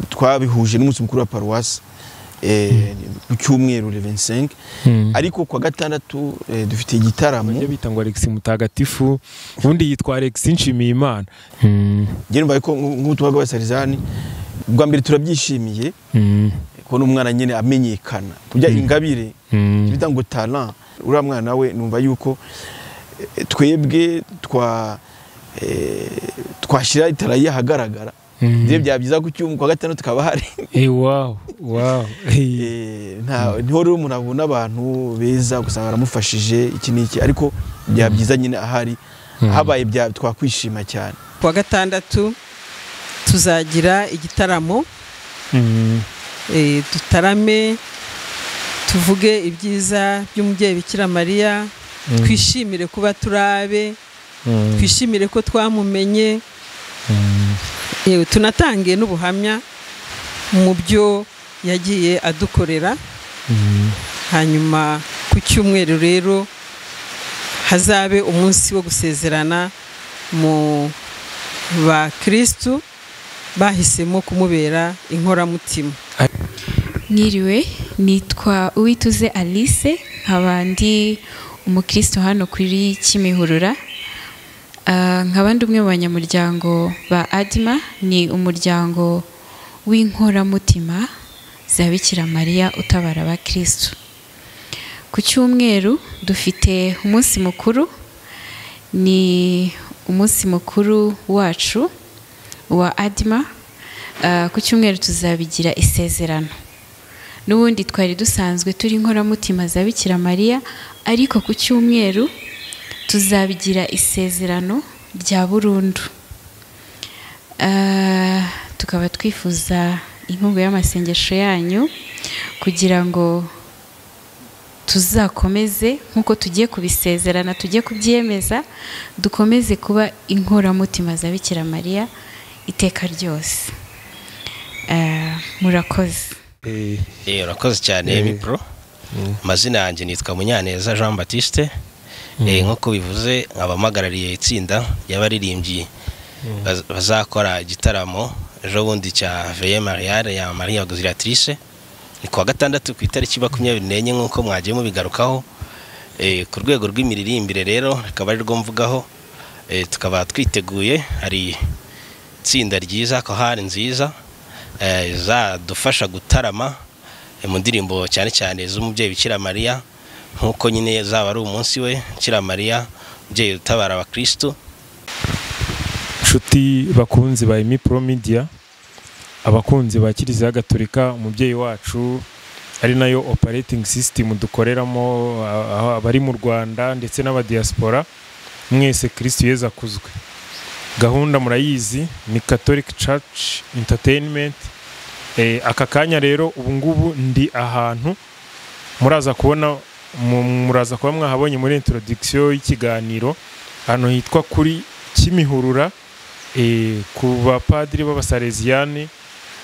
twabihuje n'umunsi mukuru wa paruwasi ku cyumweru 25 ariko kwa gatandatu dufite igitaramo bita ngo Alex Mutagatifu ubundi yitwa Alex Nshimiyimana. Ngira mbaye ko nk'utubaga basarizani bwa mbere turabyishimiye ko n'umwana nyene amenyekana kujya ingabire bita ngo talent ura mwana we numva yuko twebwe twashira itara yahagaragara Ndiye byabyiza ku cyumwe kwa gatandatu tukaba hari wow niho rero umuntu abona abantu beza gusanga aramufashije iki niki ariko byabyiza nyine ahari habaye twakwishima cyane. Kwa gatandatu tuzagira igitaramo dutarame tuvuge ibyiza by'umubyeyi Bikira Mariya twishimire kuba turabe twishimire ko twamumenye tunatangiye n'ubuhamya mu byo yagiye adukorera. Hanyuma ku cyumweru rero hazabe umunsi wo gusezerana mu bakristu bahisemo kumubera inkoramutima. Mwiriwe, nitwa Uwituze Alice, nkabandi umukristo hano kuri Kimihurura. Nkabandi umwe mu banyamuryango ba Adima, ni umuryango w'inkoramutima za Bikira Mariya utabara abakristo. Ku cyumweru dufite umunsi mukuru, ni umunsi mukuru wacu wa Adima. Ku cyumweru tuzabigira isezerano. N'ubundi twari dusanzwe turi inkoramutima za Bikira Mariya, ariko ku cyumweru tuzabigira isezerano rya burundu. Tukaba twifuza inkunga y'amasengesho yanyu kugira ngo tuzakomeze nkuko tugiye kubisezerana, tugiye kubyemeza, dukomeze kuba inkoramutima za Bikira Mariya iteka ryose. Murakoze. Urakoze cyane Mipro. Amazina yanjye nitwa Munyaneza Jean Baptiste. Nkuko bivuze abamagarariye itsinda y'abaririmbyi bazakora igitaramo ejo bundi cya Veille Mariale ya Maria Auxiliatrice. Ni kwa gatandatu ku itariki 24 nkuko mwagiye mubigarukaho. Ku rwego rw'imiririmbire rero akaba ari rwo mvugaho. Tukaba twiteguye, hari itsinda ryiza ko hari nziza zadufasha gutarama mu ndirimbo cyane cyane z'umubyeyi Bikira Mariya, nkuko nyine zaba ari umunsi we Bikira Mariya umubyeyi utabara abakristo. Nshuti bakunzi ba Mipro Media, abakunzi ba Kiliziya Gatolika, umubyeyi wacu ari nayo operating system dukoreramo, abari mu Rwanda ndetse n'abadiaspora, mwese Kristo Yezu akuzwe. Gahunda murayizi ni Catholic Church Entertainment. Aka kanya rero ubu ngubu ndi ahantu muraza kuba mwahabonye muri introduction y'ikiganiro, hano hitwa kuri Kimihurura, ku bapadiri b'abasalesiane,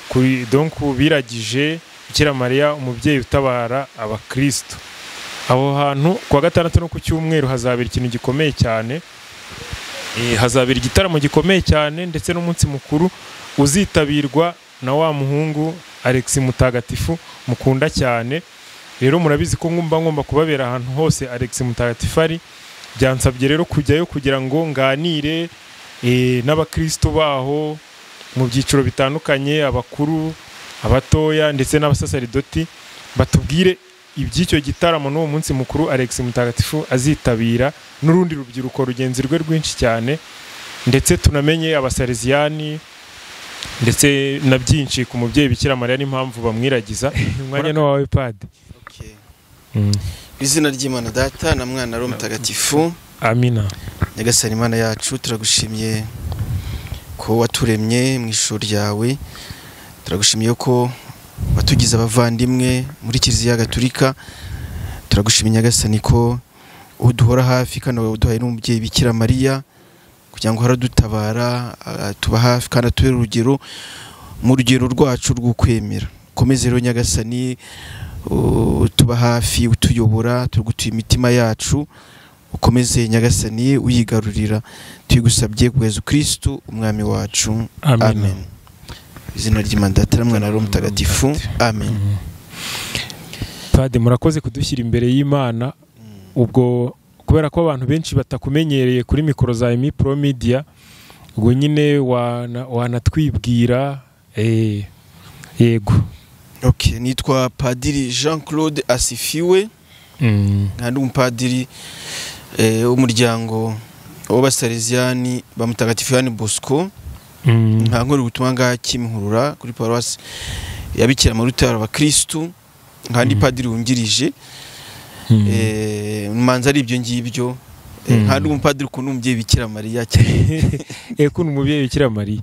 kuri donc biragije Bikira Mariya umubyeyi utabara abakristo. Aho hantu kwa gatandatu no ku cyumweru hazabera ikintu gikomeye cyane. Hazabera igitaramo gikomeye cyane ndetse n'umunsi mukuru uzitabirwa na wa muhungu Alex Mutagatifu mukunda cyane. Rero murabizi ko ngomba kubabera ahantu hose Alex Mutagatifu ari. Byansabye rero kujyayo kugira ngo nganire n'abakristo baho mu byiciro bitandukanye, abakuru, abatoya ndetse n'abasaseridoti, batubwire iby'icyo gitaramo n'uwo munsi mukuru Alex Mutagatifu azitabira, n'urundi rubyiruko rugenzi rwe rwinshi cyane, ndetse tunamenye abasalesiani ndetse na byinshi ku mubyeyi Bikira Mariya n'impamvu bamwiragiza. Umwanya no wawe Padi. Izina ry'Imana Data na Mwana na Mutagatifu. Amina. Nyagasani Imana yacu, turagushimiye ko waturemye mu ishuri ryawe, turagushimiye ko watugize abavandimwe muri Kiliziya Gatolika, turagushimiye Nyagasani ko uduhora hafi kandi uduhaye n'umubyeyi Bikira Mariya kugira ngo haradutabara, tuba hafi kandi atubere urugero mu rugero rwacu rw'ukwemera. Komeze rero Nyagasani tuba hafi, utuyobora, tugutuye imitima yacu, ukomeze Nyagasani uyigarurira, tuyigusabye ku Yezu Kristo umwami wacu. Amen. izina ry'Imana Data na Mwana na Roho Mutagatifu amen. Pade, murakoze kudushyira imbere y'Imana. Ubwo kubera ko abantu benshi batakumenyereye kuri mikoro za Emi Pro Media, ubwo nyine wanatwibwira. Yego. Okay, nitwa Padiri Jean-Claude Asifiwe, kandi umupadiri w'umuryango w'Abasalesiani ba Mutagatifu Yohani Bosco, nkora ubutumwa ngaha Kimihurura kuri Paroisse ya Bikira Maruta y'Abakristu, kandi padiri wungirije. Manza ari ibyo ngibyo, kandi umupadiri ukuntu umubyeyi Bikira Mariya cyane. Ukuntu umubyeyi Bikira Mariya.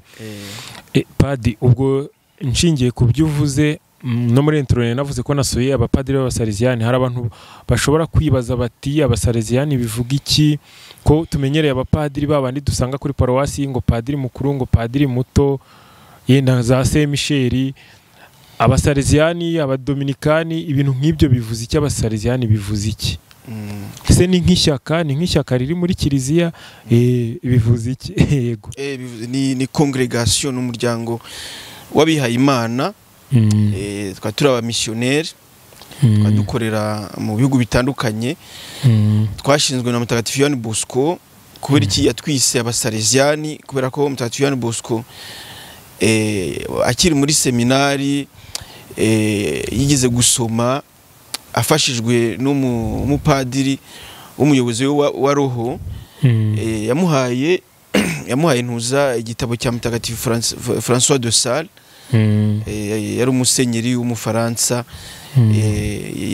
Padi, ubwo nshingiye ku byo uvuze no muri internet navuze ko nasuye abapadiri b'Abasalesiani. Hari abantu bashobora kwibaza bati Abasalesiani bivuga iki, ko tumenyereye abapadiri babandi dusanga kuri paruwasi ngo padiri mukuru, ngo padiri muto, yenda za Saint Michel. Abasalesiani, Abadominikani, ibintu nk'ibyo bivuze iki? Abasalesiani bivuze iki? Ese ni nk'ishyaka riri muri kiliziya, bivuze iki? Yego. Ni congregation, n'umuryango w'abihaye Imana. Twa turi abamisiyoneri, twadukorera mu bihugu bitandukanye. Twashinzwe na Mutagatifu Yohani Bosco. Kubera iki yatwise Abasalesiani? Kubera ko Mutagatifu Yohani Bosco akiri muri seminari yigize gusoma, afashijwe n'umupadiri w'umuyobozi wa roho, yamuhaye ntuza igitabo cya Mutagatifu François de Sales. Yari umusenyeri w'Umufaransa,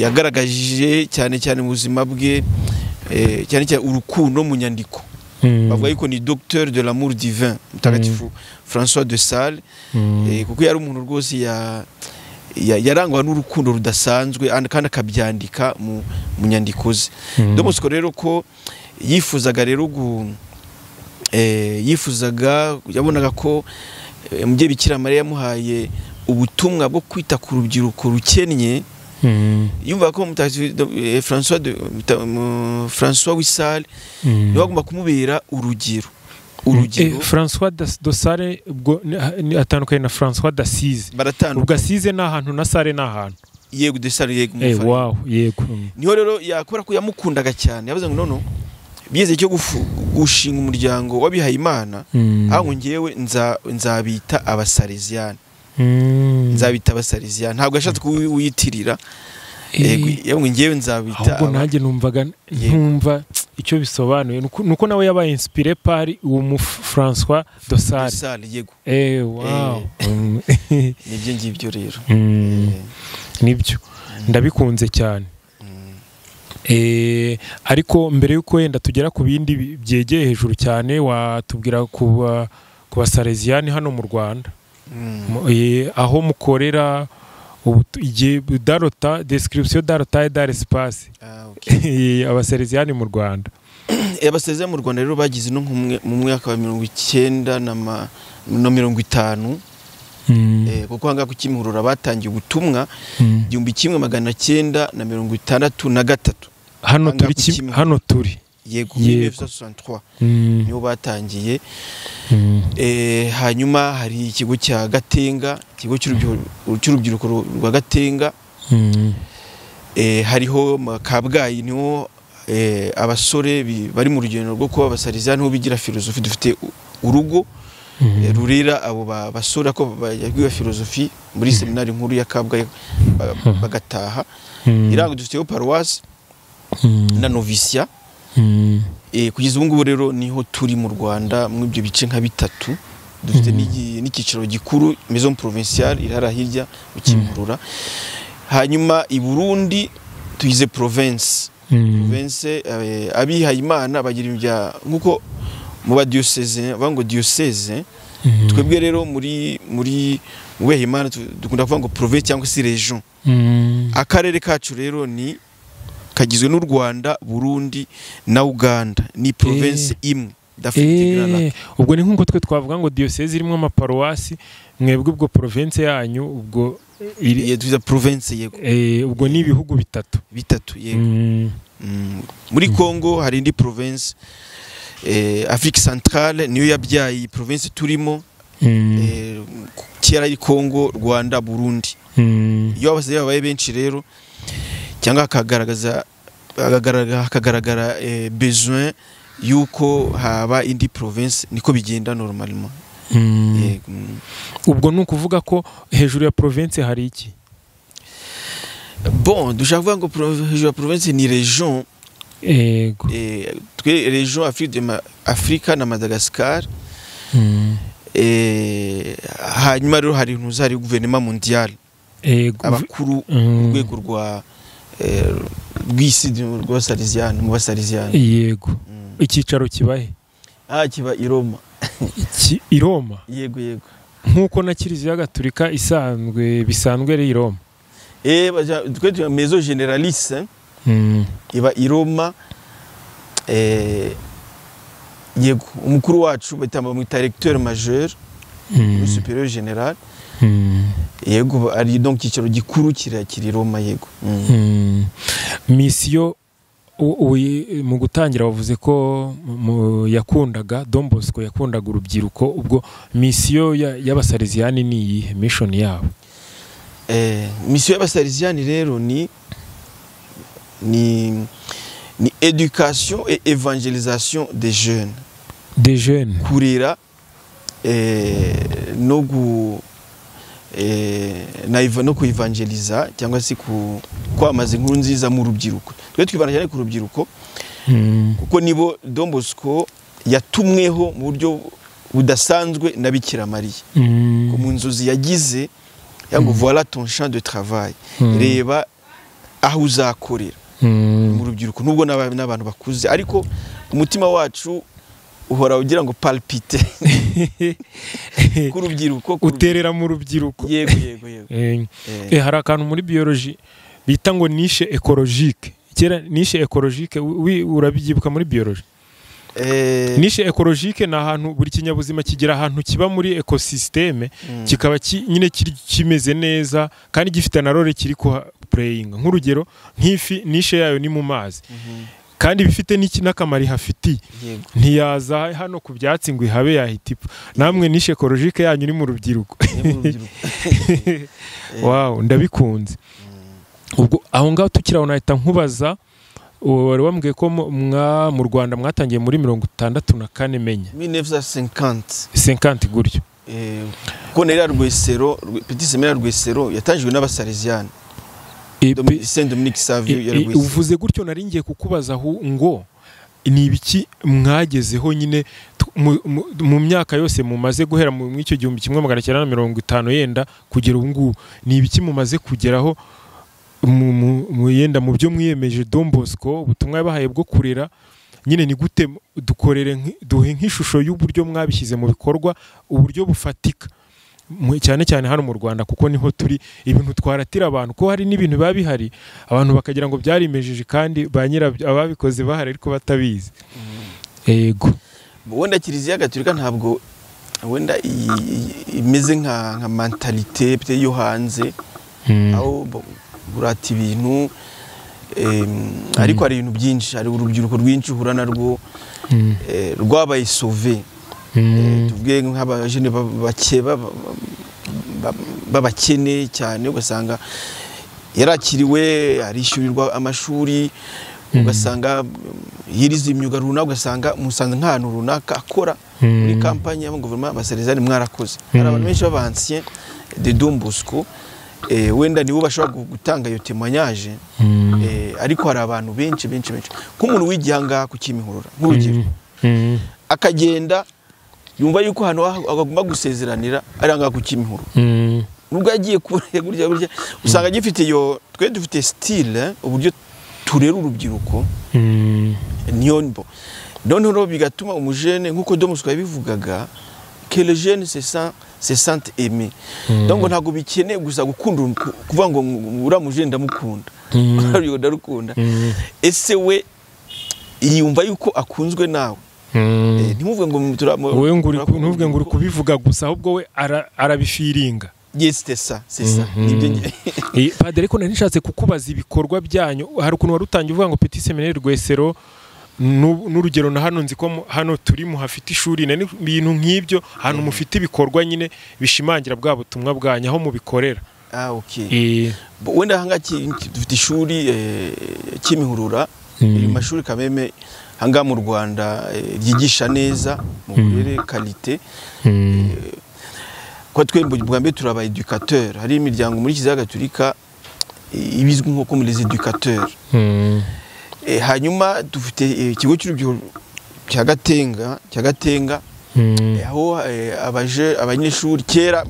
yagaragaje cyane cyane mu buzima bwe cyane cyane urukundo mu nyandiko. Bavuga yuko ni docteur de l'amour divin Mutagatifu François de Sales, kuko yari umuntu rwose yarangwa n'urukundo rudasanzwe, kandi akabyandika mu nyandiko ze. Bosco rero ko yifuzaga yabonaga ko umubyeyi Bikira Mariya yamuhaye ubutumwa bwo kwita ku rubyiruko rukennye. Yumva ko François Wisale niwe agomba kumubera urugero. François de Sales atandukanye na François d'Assise. Ubwo Assise ni ahantu na Sales ni ahantu. Yego, de Sales, yego. Wow, yego. Niho rero yakora ko yamukundaga cyane, yavuze ngo nono bigeze cyo gushinga umuryango w'abihaye Imana, aho ngewe nzabita Abasalesiani. Nzabita Abasalesiani, ntabwo yashatse kuwiyitirira. Yego, ngewe nzabita. Ahubwo nanjye numva icyo bisobanuye, nuko nawe yabaye inspiré par uwo François de Sales. Yego. Wow. Nibyo ngibyo rero. Nibyo ndabikunze cyane. Ariko mbere yuko wenda tugera ku bindi byegeye hejuru cyane, watubwira ku Basalesiani hano mu Rwanda, aho mukorera, description d'Arota et d'Espace. Abasalesiani mu Rwanda. Abasalesiani mu Rwanda rero bagize no mu mwaka wa 1950, kuko hanga ku Kimihurura batangiye ubutumwa 1963. Hano turi. Yego, 1963 niho batangiye. Hanyuma hari ikigo cya Gatenga, ikigo cy'urubyiruko rwa Gatenga. Hariho Kabgayi, niho abasore bari mu rugendo rwo kuba Abasalesiani, niho bigira filozofi. Dufite urugo rurera abo basore ko bagiye filozofi muri seminari nkuru ya Kabgayi bagataha. Irango dufiteho paruwasi na novisia. Kugeza ubu ngubu rero niho turi mu Rwanda, mu ibyo bice nka bitatu. Dufite n'icyiciro gikuru maison provinciale irara hirya mu Kimihurura. Hanyuma i Burundi tuyize province. Abihaye Imana bagira ibya nkuko mu ba diocese, bango diocese. Twebwe rero muri wehe Imana dukunda kuvuga ngo province cyangwa se region. Akarere kacu rero ni kagizwe n'u Rwanda, Burundi na Uganda. Ni province imwe d'Afrique Granada. Ubwo ni nkuko twe twavuga ngo diocese irimo amaparuwasi, mwebwe ubwo province yanyu ubwo tuza province. Yego. Ubwo ni ibihugu bitatu. Yego. Muri Congo hari indi province, Afrique Centrale niyo yabyaye province turimo. kera ari Congo, Rwanda, Burundi. Iyo abasirikare babaye benshi rero cyangwa hakagaragara besoin yuko haba indi province, niko bigenda normalement. Ubwo ni ukuvuga ko hejuru ya province hari iki? Bon, dushaka kuvuga ngo hejuru ya province ni region. Yego. Twe region Afrika na Madagascar. Hanyuma rero hari ntuzari gouvernement mondial. Abakuru urwego rwa rw'isi rw'Abasaliziyani, mu Basaliziyani. Yego. Icyicaro kibahe? Kiba i Roma. I Roma? Yego. Nkuko na Kiliziya Gatolika bisanzwe ari i Roma. Twe tu maison généralice iba i Roma. Yego, umukuru wacu batamba mu directeur majeur, supérieur général. Yego, ari donc icyicaro gikuru kiri Roma. Yego. Mission mu gutangira wavuze ko yakundaga Don Bosco, yakundaga urubyiruko. Ubwo mission y'Abasaliziyani ni iyihe mission yabo? Mission y'Abasaliziyani rero ni éducation et évangélisation des jeunes. Kurira no kuevangeliza cyangwa se kwamaza inkuru nziza mu rubyiruko. Twe twibana cyane ku rubyiruko kuko nibo Don Bosco yatumweho mu buryo budasanzwe na Bikira Mariya. Mu nzozi yagize yango voilà ton champ de travail. Reba aho uzakorera mu rubyiruko, nubwo n'abantu bakuze, ariko umutima wacu uhora ugira ngo palpite ku rubyiruko, uterera mu rubyiruko. Yego. Hari akantu muri biologie bita ngo niche écologique. Kera niche écologique urabyibuka muri biologie? Niche écologique na ahantu buri kinyabuzima kigira ahantu kiba muri ecosysteme kikaba nyine kimeze neza kandi gifite na role kiri ku playing. Nk'urugero nk'ifi niche yayo ni mu mazi. Kandi bifite n'akamaro hafiti. Ntiyaza hano ku byatsi ngo ihabe yahita ipfa. Namwe niche écologique yanyu ni mu rubyiruko. Wow, ndabikunze. Ubwo aho ngaho tukiraho nahita nkubaza, wari wambwiye ko mu Rwanda mwatangiye muri 64 menya 1950 gutyo. Ko nera Rwesero, Petit Seminaire Rwesero yatangijwe n'Abasaliziyani. Saint Dominique Savio ya Rwesero. Uvuze gutyo nari ngiye kukubaza ngo ni ibiki mwagezeho nyine mu myaka yose mumaze guhera mu icyo 1950 yenda kugera ubu ngubu, ni ibiki mumaze kugeraho mu yenda mu byo mwiyemeje Don Bosco, ubutumwa yabahaye bwo kurera nyine ni gute duhe nk'ishusho y'uburyo mwabishyize mu bikorwa, uburyo bufatika cyane cyane hano mu Rwanda, kuko niho turi ibintu twaratira abantu ko hari n'ibintu biba bihari abantu bakagira ngo byarimejeje kandi ba nyirabyo ababikoze bahari ariko batabizi. Yego, wenda Kiliziya Gatolika ntabwo wenda imeze nka mentalite yo hanze aho burata ibintu, ariko hari ibintu byinshi, hari urubyiruko rwinshi uhura narwo rwabaye sauvé. Tuvuge nk'abajene babakene cyane, ugasanga yarakiriwe arishyurirwa amashuri, ugasanga yiriza imyuga runaka, ugasanga musanze nk'ahantu runaka akora muri kampanye ya guverinoma Abasaliziyani mwarakoze. Hari abantu benshi b'abancien de Don Bosco, wenda nibo bashobora gutanga iyo témoignage, ariko hari abantu benshi nk'umuntu w'igihanga ku Kimihurura nk'urugero, akagenda yumva yuko hano agomba gusezeranira ari anga ku Kimihurura. Nubwo yagiye kure gurya usanga gifite twe dufite style, uburyo turera urubyiruko nyonbo. Noneho bigatuma umujene nk'uko Don Bosco yabivugaga que le jeune se sente aimé. Donc ntago bikeneye gusa gukunda kuvuga ngo uramujene ndamukunda ariyo ndarukunda, ese we yumva yuko akunzwe nawe. Ntimuvuge ngo wowe ntuvuge ngo uri kubivuga gusa, ahubwo we arabifiringa. Yes, c'est ça. Padre, ko nari nishatse kukubaza ibikorwa byanyu. Hari ukuntu warutangiye uvuga ngo Petit Seminaire Rwesero n'urugero na hano nzi ko hano turi hafite ishuri ibintu nk'ibyo ahantu mufite ibikorwa nyine bishimangira bwa butumwa bwanyu aho mubikorera. Okay. Wenda hanga dufite ishuri Kimihurura iri mashuri kameme hanga mu Rwanda ryigisha neza mu burere qualité. Kwa twembo bwa mbere turaba educateur, hari imiryango muri Kiliziya Gatolika ibizwi nko comme les éducateurs. Hanyuma dufite ikigo cy'urubyiruko cya Gatenga aho abanyeshuri kera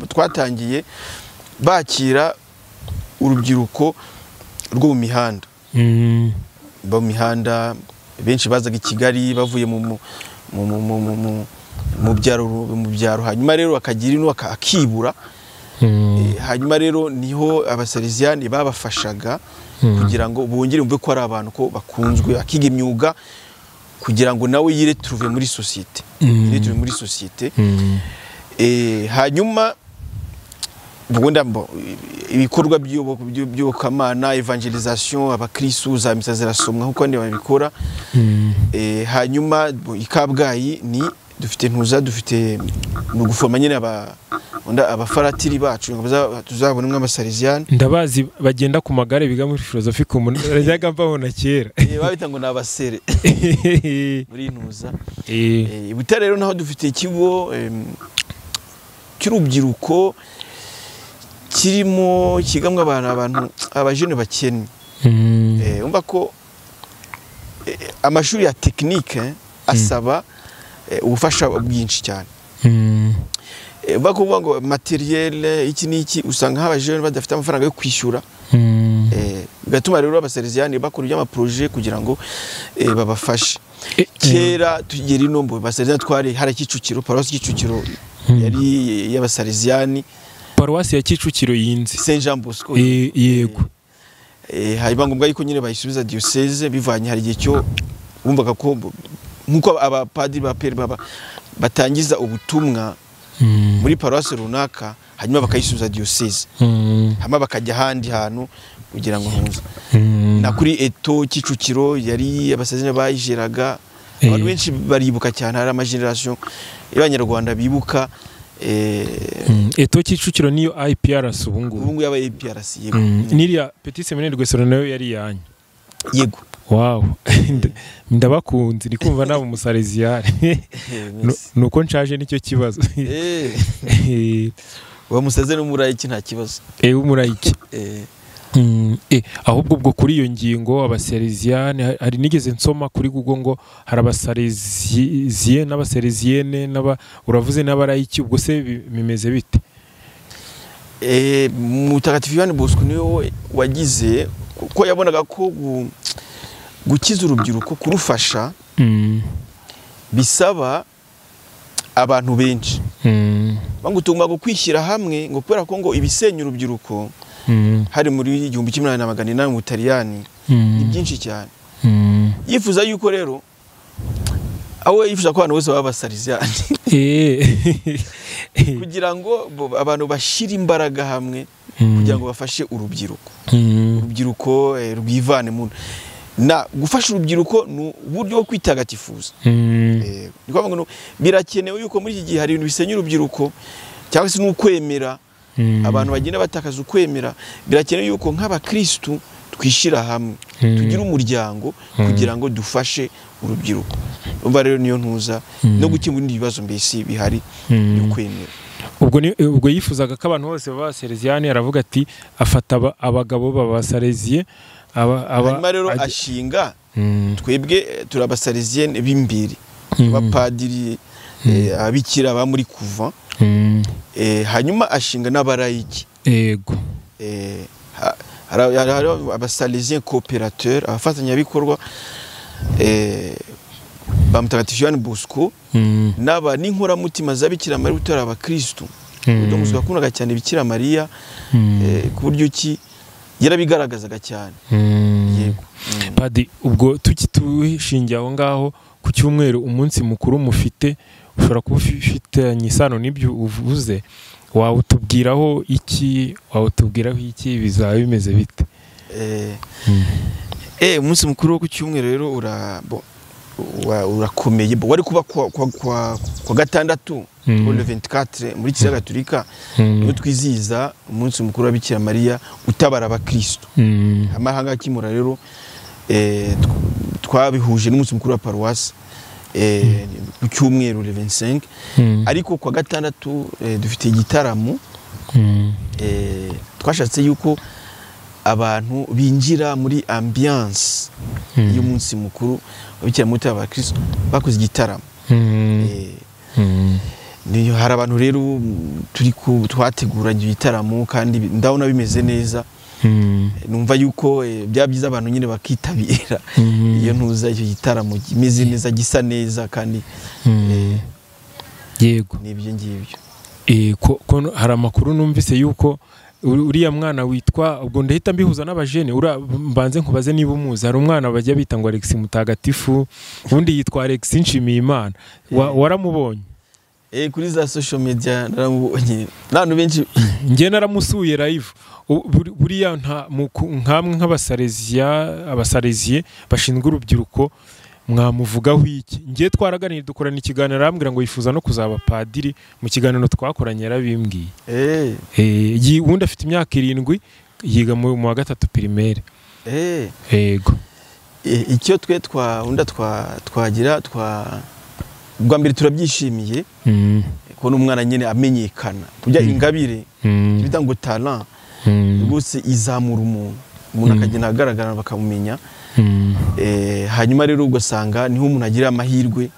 twatangiye bakira urubyiruko rwo mu mihanda. Mu mihanda benshi bazaga i Kigali bavuye mu byaro, hanyuma rero akagira ino akibura. Hanyuma rero niho abasalesiani babafashaga kugira ngo bongere umve ko ari abantu ko bakunzwe, akiga imyuga kugira ngo nawe yiretrouve muri societe. Hanyuma bugunda ibikorwa by'ubukamana, evangelisation, abakristo za misa zirasomwa nkuko ndi babikora. Hanyuma ikabwayi ni dufite no gufoma nyine abafaratiri bacu tuzabona nk'abasalesiani. Ndabazi bagenda ku magare biga muri philosophe ku rajyaga mbabona kera. Babita ngo nabasere muri ntuza. Butare rero naho dufite ikigo cy'urubyiruko kirimo kigamwe abantu abajene bakennye. Umva ko amashuri ya technique asaba ubufasha bwinshi cyane. Bakuvuga ngo materiel iki niki usanga abajene badafite amafaranga yo kwishyura. Bigatuma rero abasalesiani bakora iby'ama projet kugira ngo babafashe. Kera tugera inombo abasalesiani twari hari Kicukiro, paroisse Kicukiro yari y'abasalesiani. Paroisse ya Kicukiro yinzi Saint Jean Bosco. Yego. Hariba ngombwa yuko nyine bayisubiza diocese bivanye hari igihe cyo bumvaga ko nkuko abapadiri ba pere batangiza ubutumwa muri paroisse runaka hanyuma bakayisubiza diocese. Hama bakajya handi hantu kugira ngo ntuza. Na kuri Eto Kicukiro yari abasazina bayijeraga. Abantu benshi baribuka cyane, hari amageneration y'abanyarwanda bibuka. Eto Kicukiro niyo IPRS ubungu yaba IPRS. Yego. Niriya Petit Seminaire Rwesero nayo yari yanyu. Yego. Wow. Ndabakunze ndikumva nabo umusalesiani. Nuko nshaje nicyo kibazo. Wa musaze no murayiki nta kibazo. Umurayiki. Ahubwo ubwo kuri iyo ngingo abasalesiani hari nigeze nsoma kuri Google ngo hari abasalesiye n'abasalesiene uravuze n'abarayiki, ubwo se bimeze bite? Mutagatifu Yohani Bosco niwe wagize ko yabonaga ko gukiza urubyiruko kurufasha bisaba abantu benshi. Bangutuma kwishyira hamwe ngo kubera ko ngo ibisenya urubyiruko hari muri 1880 mu Butaliyani ni byinshi cyane. Yifuza yuko rero awe yifuza ko abantu bose baba basalesiani kugira ngo abantu bashira imbaraga hamwe kugira ngo bafashe urubyiruko rwivane mu na gufasha urubyiruko n'uburyo bwo kwitagatifuza. Niko ngo birakenewe yuko muri iki gihe hari ibintu bisenya urubyiruko cyangwa se n'ukwemera. Abantu bagenda batakaza ukwemera. Birakenewe yuko nk'abakristo twishira hamwe tugira umuryango kugira ngo dufashe urubyiruko. Umva rero niyo ntuza no gukemura ibibazo mbese bihari y'ukwemera. Ubwo yifuzaga ko abantu bose baba salesiani, aravuga ati afata abagabo b'abasalesiye hanyuma rero ashinga twebwe turabasalesienne b'imbere abapadiri abikira ba muri kuva. Hanyuma ashinga n'abarayiki. Yego. Hari abasalesiens coopérateurs abafatanyabikorwa ba Mutagatifu Yohani Bosco n'aba n'inkoramutima z'abikira Mariya utari abakristo. Ndumva bakundaga cyane Bikira Mariya ku buryo ki yarabigaragazaga cyane. Yego. Padi, ubwo tugishingiye aho ngaho ku cyumweru umunsi mukuru mufite ushobora kuba ufitanye isano n'ibyo uvuze, wawutubwiraho iki bizaba bimeze bite? umunsi mukuru wo ku cyumweru rero urakomeye wari kuba kwa gatandatu le 24 muri Kiliziya Gatolika niho twizihiza umunsi mukuru wa Bikira Mariya utabara abakristo. Amahanga akimura rero twabihuje n'umunsi mukuru wa paruwasi ku cyumweru le 25 ariko kwa gatandatu dufite igitaramo twashatse yuko abantu binjira muri ambiance y'umunsi mukuru Bikira Mariya abakristo bakoze igitaramo. Niyo hari abantu rero twateguranye igitaramo kandi ndabona bimeze neza. Numva yuko byabyiza abantu nyine bakitabira iyo ntuza icyo gitaramo kimeze neza gisa neza kandi yego nibyo ngibyo. Ko hari amakuru numvise yuko uriya mwana witwa ubwo ndahita mbihuza n'abajene mbanze nkubaze niba umuzi. Hari umwana bajya bita ngo Alex Mutagatifu ubundi yitwa Alex Nshimiyimana. Waramubonye? Kuri za social media naramubonye n'abantu benshi ngiye naramusuye live. Buriya nkamwe nk'abasaleziye bashinzwe urubyiruko mwamuvugaho iki? Ngiye twaraganira dukorana ikiganiro arambwira ngo yifuza no kuzaba padiri. Mu kiganiro twakoranye yarabimbwiye. Ubundi afite imyaka 7 yiga mu wa 3 primaire. Yego. Icyo twe twagira bwa mbere turabyishimiye ko n'umwana nyine amenyekana kujya ingabire bita ngo talent rwose izamura umuntu akagenda agaragara bakamumenya. Hanyuma rero ugasanga niho umuntu agira amahirwe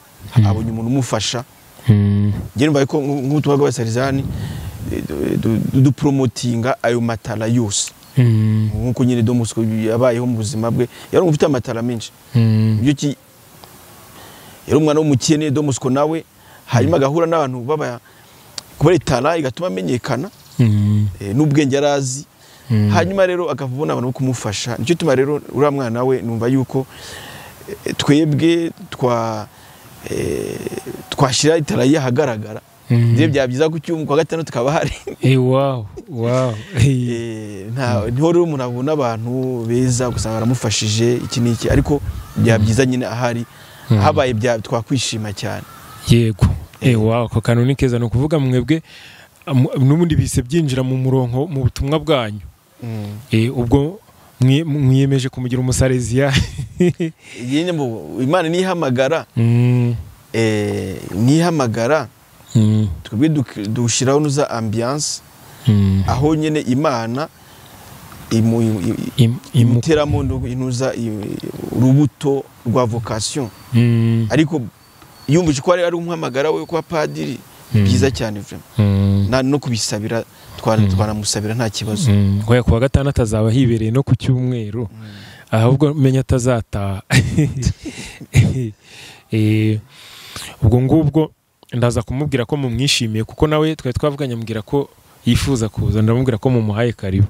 abonye umuntu umufasha. Ngiye mbaye ko nk'utubaga b'abasarizani dupromotinga ayo matala yose nkuko nyine Don Bosco yabayeho mu buzima bwe yari ufite amatala menshi. Ibyo yari umwana w'umukene Don Bosco nawe hanyuma agahura n'abantu baba kubera itala igatuma amenyekana n'ubwenge yarazi. Hanyuma rero akavubona abantu kumufasha. Nicyo tuma rero uriya mwana we numva yuko twebwe twashira itala yahagaragara. Ndiye byabyiza ku cyumwe kwa gatanu tukaba hari. Wow. Niho rero umuntu abona abantu beza gusanga baramufashije iki niki ariko byabyiza nyine ahari habaye twakwishima cyane. Yego. Wow, ko kanuni keza no kuvuga mwebwe n'ubundi bise byinjira mu murongo mu butumwa bwanyu. Ubwo mwiyemeje kumugira umusaleziya. Yene Imana nihamagara twebwe dushiraho nuza ambiance aho nyene Imana imuteramo inuza urubuto rwa vocation. Ariko yumvise ko ari umuhamagara we kwa padiri byiza cyane vraiment no kubisabira twanamusabira nta kibazo. Hoya kuwa gatandatu azaba hibereye no ku cyumweru ahubwo menya atazataha. Ubwo ngubwo ndaza kumubwira ko mumwishimiye kuko nawe twari twavuganye ambwira ko yifuza kuza. Ndamubwira ko mumuhaye karibu.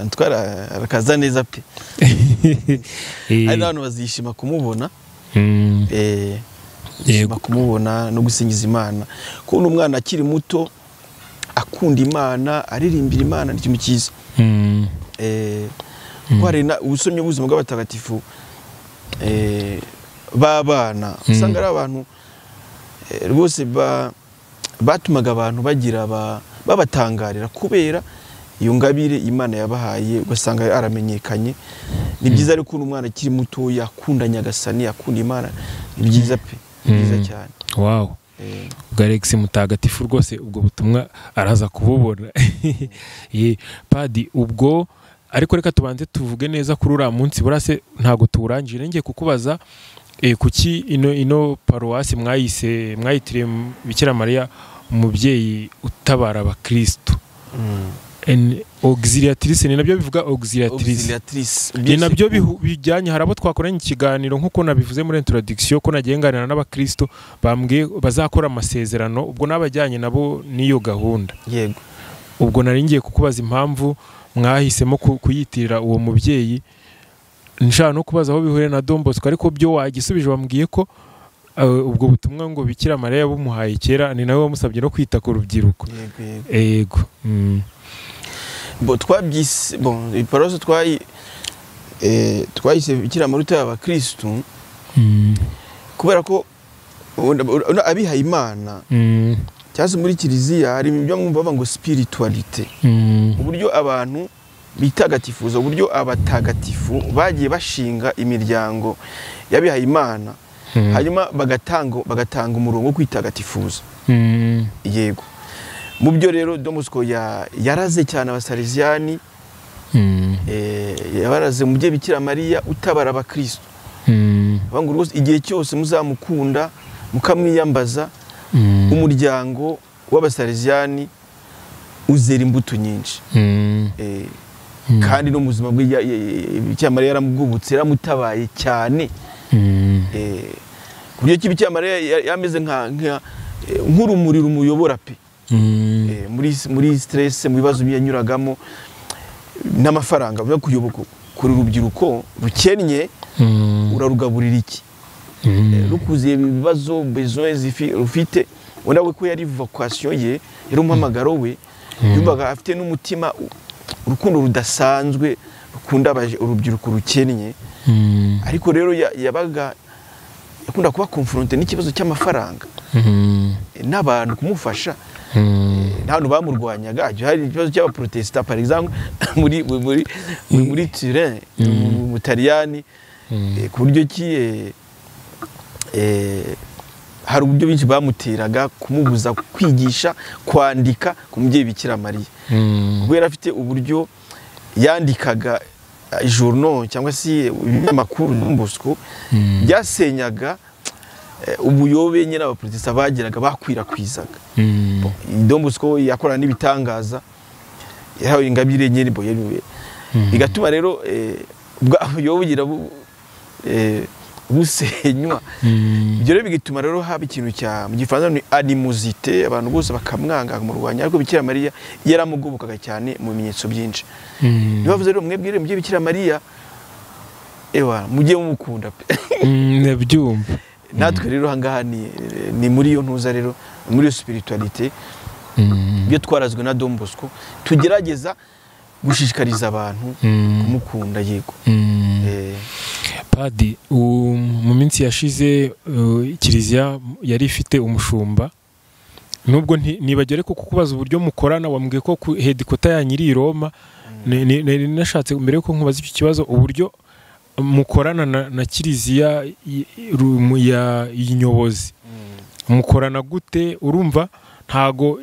Antwara arakaza neza pe. Ari n'abantu bazishima kumubona. Yego kumubona no gusingiza Imana ko n'umwana akiri muto akunda Imana aririmbira Imana n'ikintu cyiza. Kwarena ubusomye buzima bw'abatagatifu babana usanga ari abantu rwose batumaga abantu bagira babatangarira kubera iyo ngabire Imana yabahaye ugasanga aramenyekanye. Ni byiza ariko n'umwana akiri muto yakunda Nyagasani yakunda Imana ni byiza pe byiza cyane. Wow. Alex Mutagatifu rwose ubwo butumwa araza kububona. Padi ubwo ariko reka tubanze tuvuge neza kuri uriya munsi burase ntago tuwurangire. Ngiye kukubaza kuki ino paruwasi mwayitiriye Bikira Mariya umubyeyi utabara abakristo. Auxiliatrice ni nabyo bivuga auxiliatrice. Ni nabyo bijyanye. Harabo twakoranye ikiganiro nkuko nabivuze muri introduction ko nagenganira n'abakristo bambwiye bazakora amasezerano ubwo nabajyanye nabo niyo gahunda. Yego. Ubwo nari ngiye kukubaza impamvu mwahisemo kuyitirira uwo mubyeyi. Nshaka no kubaza aho bihure na Don Bosco ariko byo wagisubije bambwiye ko ubwo butumwa ngo Bikira Mariya yabumuhaye kera ni nawe wamusabye no kwita ku rubyiruko. Yego. Twabyise iparoso twahise Bikira Mariya y'abakristu kubera ko abihaye Imana cyangwa muri kiliziya hari ibyo mwumva bavuga ngo spiritualite, uburyo abantu bitagatifuza, uburyo abatagatifu bagiye bashinga imiryango y'abihaye Imana hanyuma bagatanga umurongo wo kwitagatifuza. Yego, mu byo rero Don Bosco yaraze cyane abasalesiani, yabaraze mu bye Bikira Mariya utabara abakristo, bavuga rwose igihe cyose muzamukunda mukamwiyambaza umuryango w'abasalesiani uzera imbuto nyinshi. Kandi no mu buzima bwe Bikira Mariya yaramugubutse, yaramutabaye cyane, ku buryo Bikira Mariya yameze nk'urumuri rumuyobora pe, muri stress, mu bibazo byanyuragamo n'amafaranga byo kuyoboka kuri urubyiruko rukennye, urarugaburira iki? Rukuziye ibibazo besoins rufite, ubona we ko yari vocation ye, yari umuhamagaro we, yumvaga afite n'umutima urukundo rudasanzwe rukunda urubyiruko rukennye. Ariko rero yakunda kuba confronté n'ikibazo cy'amafaranga n'abantu kumufasha. Ntantu bamurwanyaga, hari ikibazo cy'abaprotesta par exemple muri Turin mu Taliyani, ku buryo hari uburyo binshi bamuteraga kumubuza kwigisha kwandika ku mubyeyi Bikira Mariya, kubera afite uburyo yandikaga journal cyangwa se ibinyamakuru Don Bosco byasenyaga ubuyobe nyine abaprotesta bagiraga bakwirakwizaga. Don Bosco yakorana n'ibitangaza, yahawe ingabire nyine bigatuma rero ubuyobe bugira busenywa. Ibyo rero bigatuma rero haba ikintu mu Gifaransa ni animosité, abantu bose bakamwanga kumurwanya. Ariko Bikira Mariya yaramugobokaga cyane mu bimenyetso byinshi. Nibavuze rero mwebwire mu Bikira Mariya mujye mumukunda pe. Nabyumva. Natwe rero hangaha ni muri iyo ntuza rero, muri iyo spiritualite byo twarazwe na Don Bosco, tugerageza gushishikariza abantu kumukunda. Yego. Padi, mu minsi yashize kiliziya yari ifite umushumba, nubwo nibagere ko kukubaza uburyo mukorana, wambwiye ko headquarter ya nyiri Roma, nashatse mbere ko nkubaza iki kibazo, uburyo mukorana na kiliziya y'inyobozi, mukorana gute? Urumva ntago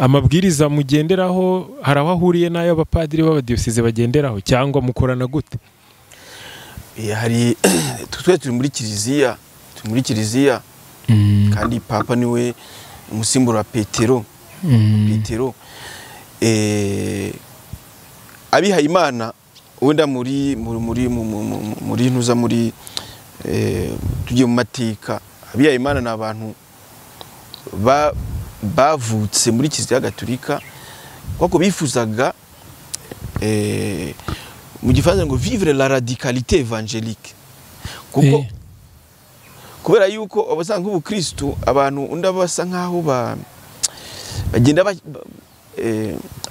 amabwiriza mugenderaho hari aho ahuriye n'ayo abapadiri b'abadiyoseze bagenderaho, cyangwa mukorana gute? Hari turi muri kiliziya, kandi papa niwe umusimbura wa Petero. Abihaye Imana wenda muri ntuza muri tugiye mu mateka, abihaye Imana ni abantu bavutse muri Kiliziya Gatolika kuko bifuzaga mu Gifaransa ngo vivre la radicalité évangélique, kuko kubera yuko abasanga ubukristo abantu basa nkaho bagenda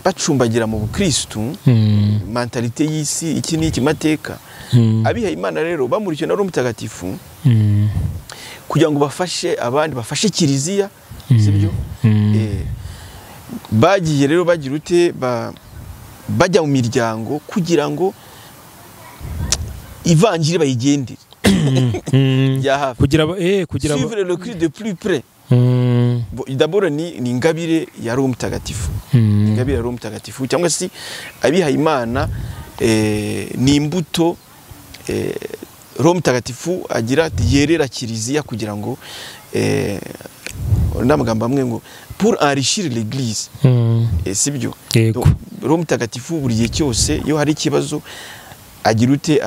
bacumbagira mu bukristo, mentalite y'isi iki n'iki mateka. Abihaye Imana rero bamurikiwe na Roho Mutagatifu kugira ngo bafashe abandi, bafashe kiliziya, sibyo? Bagiye rero bagira ute bajya mu miryango kugira ngo ivanjiri bayigendere kugira suivre le Christ de plus près. D'abord ni ingabire ya Roho Mutagatifu, ingabire ya Roho Mutagatifu, cyangwa se abihaye Imana ni imbuto Roho Mutagatifu agira yerera kiliziya kugira ngo n'amagambo amwe ngo pour enrichir l'église. Sibyo? Roho Mutagatifu buri gihe cyose iyo hari ikibazo agira ute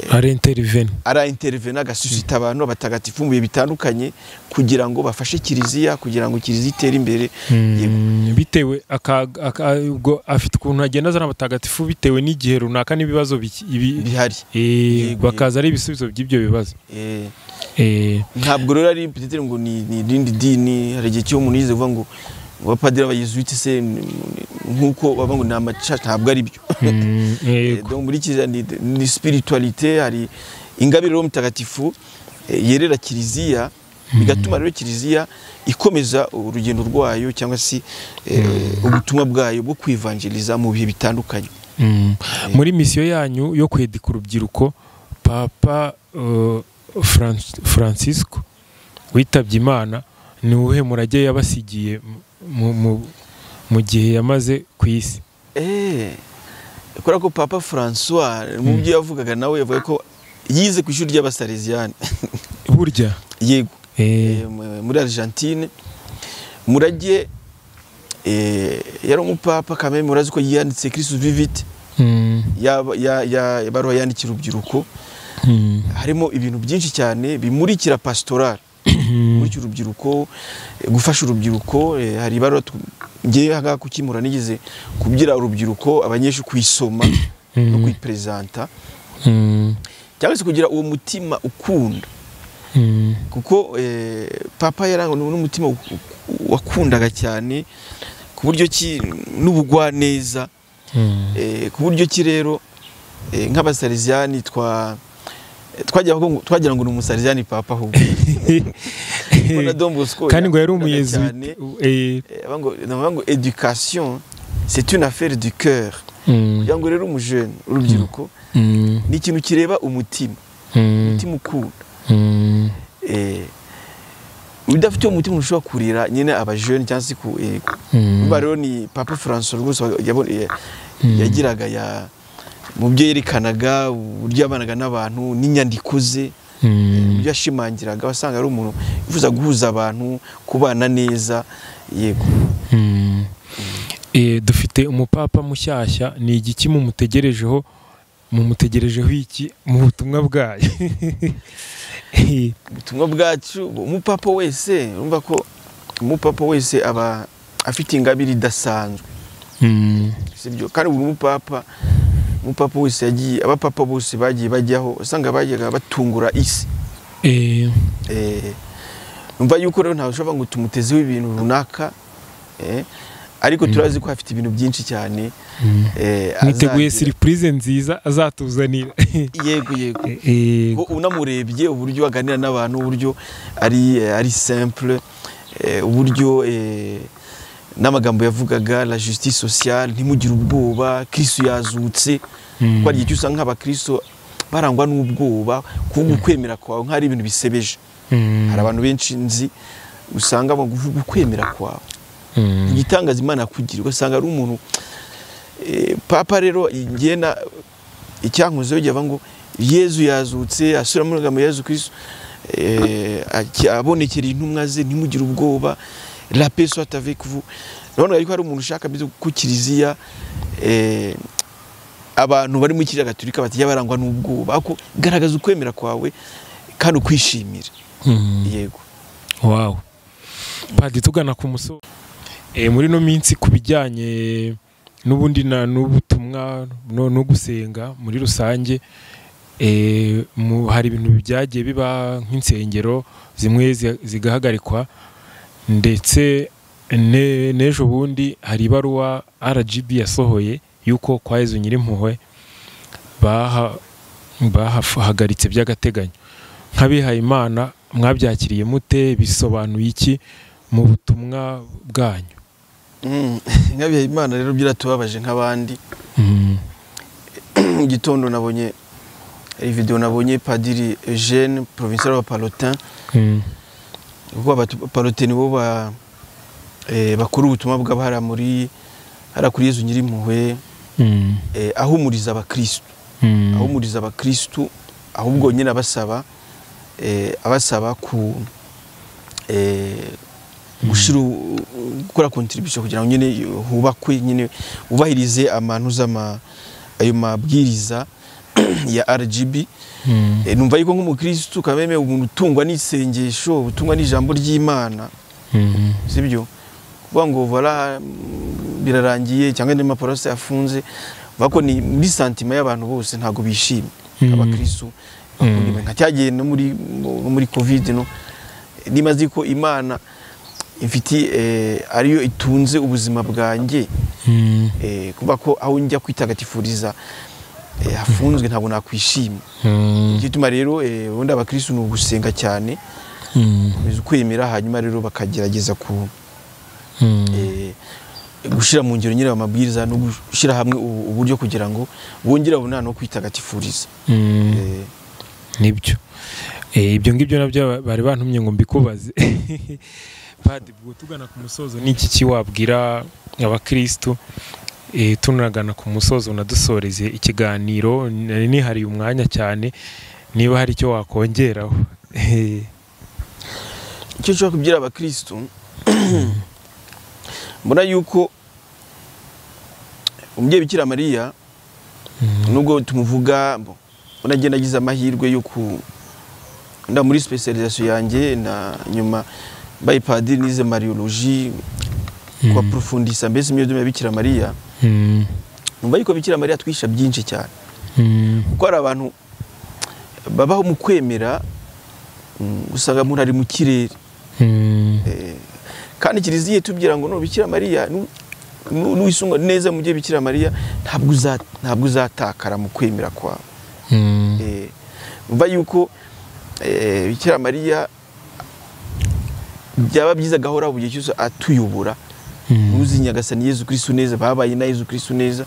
ara-intervene agasusita abantu abatagatifu mu bihe bitandukanye kugira ngo bafashe kiliziya, kugira ngo kiliziya itere imbere. Bitewe afite ukuntu agenda azana abatagatifu bitewe n'igihe runaka n'ibibazo bihari, bakaza ari ibisubizo by'ibyo bibazo. Ntabwo rero ari peut-être ngo ni irindi dini. Hari igihe cyo umuntu yize kuvuga ngo abapadiri b'abayezuite se nkuko baba ngo ni amaca ntabwo ari byo. Donc muri kiliziya ni spiritualité, hari ingabire y'umutagatifu yerera kiliziya, bigatuma rero kiliziya ikomeza urugendo rwayo cyangwa se ubutumwa bwayo bwo kwivangeliza mu bihe bitandukanye. Muri misiyo yanyu yo kwedika urubyiruko, Papa Francisco witabye Imana ni uwuhe murage yabasigiye mu gihe yamaze ku isi? Kubera ko Papa François mu byo yavugaga nawe yavuga ko yize ku ishuri ry'abasalesiani. Burya yego muri Argentine. Murage yari umupapa kameme, murazi ko yanditse Christus Vivit, baruwa yandikira urubyiruko. Harimo ibintu byinshi cyane bimurikira pastoral, muri urubyiruko, gufasha urubyiruko. Hari baruwa ngiye hanga kukimura nigeze kubyira urubyiruko abanyeshuri kwisoma no kwipresenta, cyangwa se kugira uwo mutima ukunda. Kuko papa yarangwa n'umutima wakundaga cyane, ku buryo ki n'ubugwa neza, ku buryo ki rero nk'abasalesiani twagira ngo ni umusalesiani papa ahubwo. Kandi ngo yari umuyezuite. Ngo education c'est une affaire du cœur. Kugira ngo rero umujene urubyiruko ni ikintu kireba umutima ukunda. Udafite umutima ushobora kurira nyine abajene cyangwa se kuba rero ni Papa François rwose yagiraga mu byo yerekanaga, uburyo yabanaga n'abantu n'inyandiko ze, uburyo yashimangiraga, wasanga ari umuntu uvuza guhuza abantu, kubana neza. Yego. Dufite umupapa mushyashya, ni igiki mumutegerejeho iki mu butumwa bwayo? Ubutumwa bwacu, umupapa wese urumva ko umupapa wese aba afite ingabire idasanzwe. Sibyo? Kandi buri umupapa wese yagiye, abapapa bose bagiye bajyaho usanga bajyaga batungura isi. Numva yuko rero ntawe ushobora ngo tumutezeho ibintu runaka, ariko turazi ko afite ibintu byinshi cyane. Niteguye surprise nziza azatuzanira. Yego. Unamurebye uburyo aganira n'abantu, uburyo ari simple, uburyo n'amagambo yavugaga la justice sociale, ntimugire ubwoba, Kristo yazutse. Kwa gihe cyusa nk'abakristo barangwa n'ubwoba, kuvuga ukwemera kwawe nk'ari ibintu bisebeje. Hari abantu benshi nzi usanga bavuga ukwemera kwawe igitangaza Imana kugira, ugasanga ari umuntu. Papa rero ingena icyankuzeho giva ngo Yezu yazutse, asura muri gamo Yezu Kristo, abonekera intumwa ze, ntimugire ubwoba, la paix soit avec vous. None ariko hari umuntu ushaka bizo ku kiliziya, abantu bari mu kiliziya gatolika bati yabarangwa n'ubwoba, ako garagaza ukwemera kwawe kandi ukwishimira. Yego. Wow. Padi tugana ku muso muri no minsi kubijyanye n'ubundi n'ubutumwa no gusenga muri rusange, hari ibintu byagiye biba nk'insengero zimwe zigahagarikwa, ndetse n'ejo bundi hari ibaruwa RGB yasohoye yuko kwa Yezu Nyirimpuhwe bahagaritse by'agateganyo. Nk'abihaye Imana mwabyakiriye mute? Bisobanuye iki mu butumwa bwanyu? Nk'abihaye Imana rero byaratubabaje nk'abandi. Gitondo nabonye video, nabonye Padiri Eugène, provincial wa Palotin. Ubwo Palotin bo bakuru ubutumwa bw'abahara kuri Yezu Nyirimpuhwe, ahumuriza abakristo, ahumuriza abakristo, ahubwo nyine abasaba ku gukora contribution kugira ngo nyine hubakwe, nyine ubahirize ayo mabwiriza ya RGB. Numva yuko nk'umukristo kameme umuntu utungwa n'isengesho, ubutungwa n'ijambo ry'Imana. Sibyo kuvuga ngo voilà birarangiye cyangwa ndi maporose afunze, bako ni muri sentiment y'abantu bose ntago bishimye. Abakristo nka cyagiye no muri covid no nimaze ko Imana imfiti ariyo itunze ubuzima bwanjye, kuba ko aho njya kwitagatifuriza hafunzwe ntabwo nakwishima. Gituma rero ubundi abakristo ni ugusenga cyane, bizo kwemera, hanyuma rero bakagerageza gushira mu ngiro nyine amabwiriza no gushira hamwe uburyo kugira ngo bongera abona no kwitagatifuriza. Nibyo ibyo ngibyo nabyo bari bantumye ngo mbikubaze. Padi, bwo tugana ku musozo n'iki kiwabwira abakristo tunagana ku musozo unadusoreze ikiganiro, ni hari umwanya cyane, niba hari icyo wakongeraho. Icyo cyo kubwira abakristo mbona yuko umubyeyi Bikira Mariya nubwo tumuvuga unagenda agize amahirwe yo nda muri specialisation yanjye na nyuma by padiri nize mariologie kwa profundisa mbese imyo ya Bikira Mariya, numva yuko Bikira Mariya twisha byinshi cyane, kuko ari abantu babaho mu kwemera usanga muri ari mu kirere, kandi kiriziye tubwira ngo no Bikira Mariya n'uwisunga neza mu gihe Bikira Mariya ntabwo uzatakara mu kwemera kwawe. Numva yuko Bikira Mariya byaba byiza gahora bugiye cyose atuyobora, uzi Nyagasani Yezu Kristo neza, babaye na Yezu Kristo neza,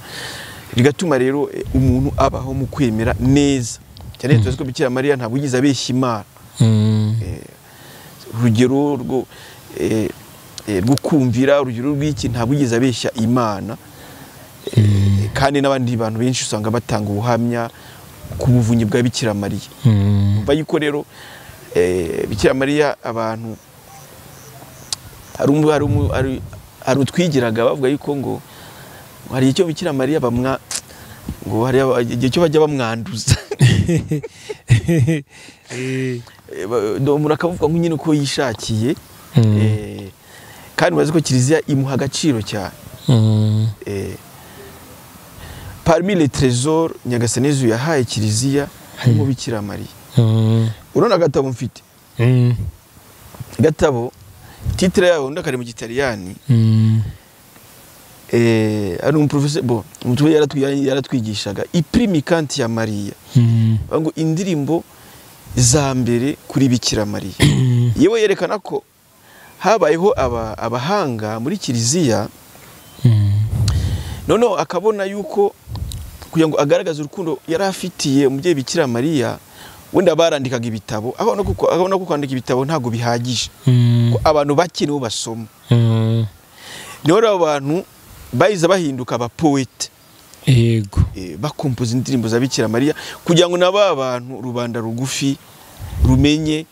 bigatuma rero umuntu abaho mu kwemera neza cyane. Tuzi ko Bikira Mariya ntabwo yigize abeshya Imana, urugero rwo kumvira, urugero rw'iki ntabwo yigize abeshya Imana, kandi n'abandi bantu benshi usanga batanga ubuhamya ku buvunyi bwa Bikira Mariya. Umva yuko rero Bikira Mariya abantu hari utwigiraga bavuga yuko ngo hari icyo Bikira Mariya ngo hari igihe cyo bajya bamwanduza. Umuntu akavuga ngo nyine uko yishakiye, kandi bazi ko Kiliziya imuha agaciro cyane. Parmi les trésors Nyagasani Yezu yahaye Kiliziya harimo Bikira Mariya. Urona agatabo mfite, gatabo titre yawo ndakari mu Gitaliyani, ari umuprofesseur umutuye yaratwigishaga I primi canti ya Mariya, ngo indirimbo za mbere kuri Bikira Mariya. Yewe yerekana ko habayeho abahanga muri Kiliziya, noneho akabona yuko kugira ngo agaragaze urukundo yari afitiye umubyeyi Bikira Mariya, wenda barandikaga ibitabo, aho no kwandika ibitabo ntago bihagije, ko abantu bake nibo basoma. Niho abantu bayiza bahinduka aba poet, yego, bakompoza indirimbo za Bikira Mariya kugira ngo naba abantu rubanda rugufi rumenye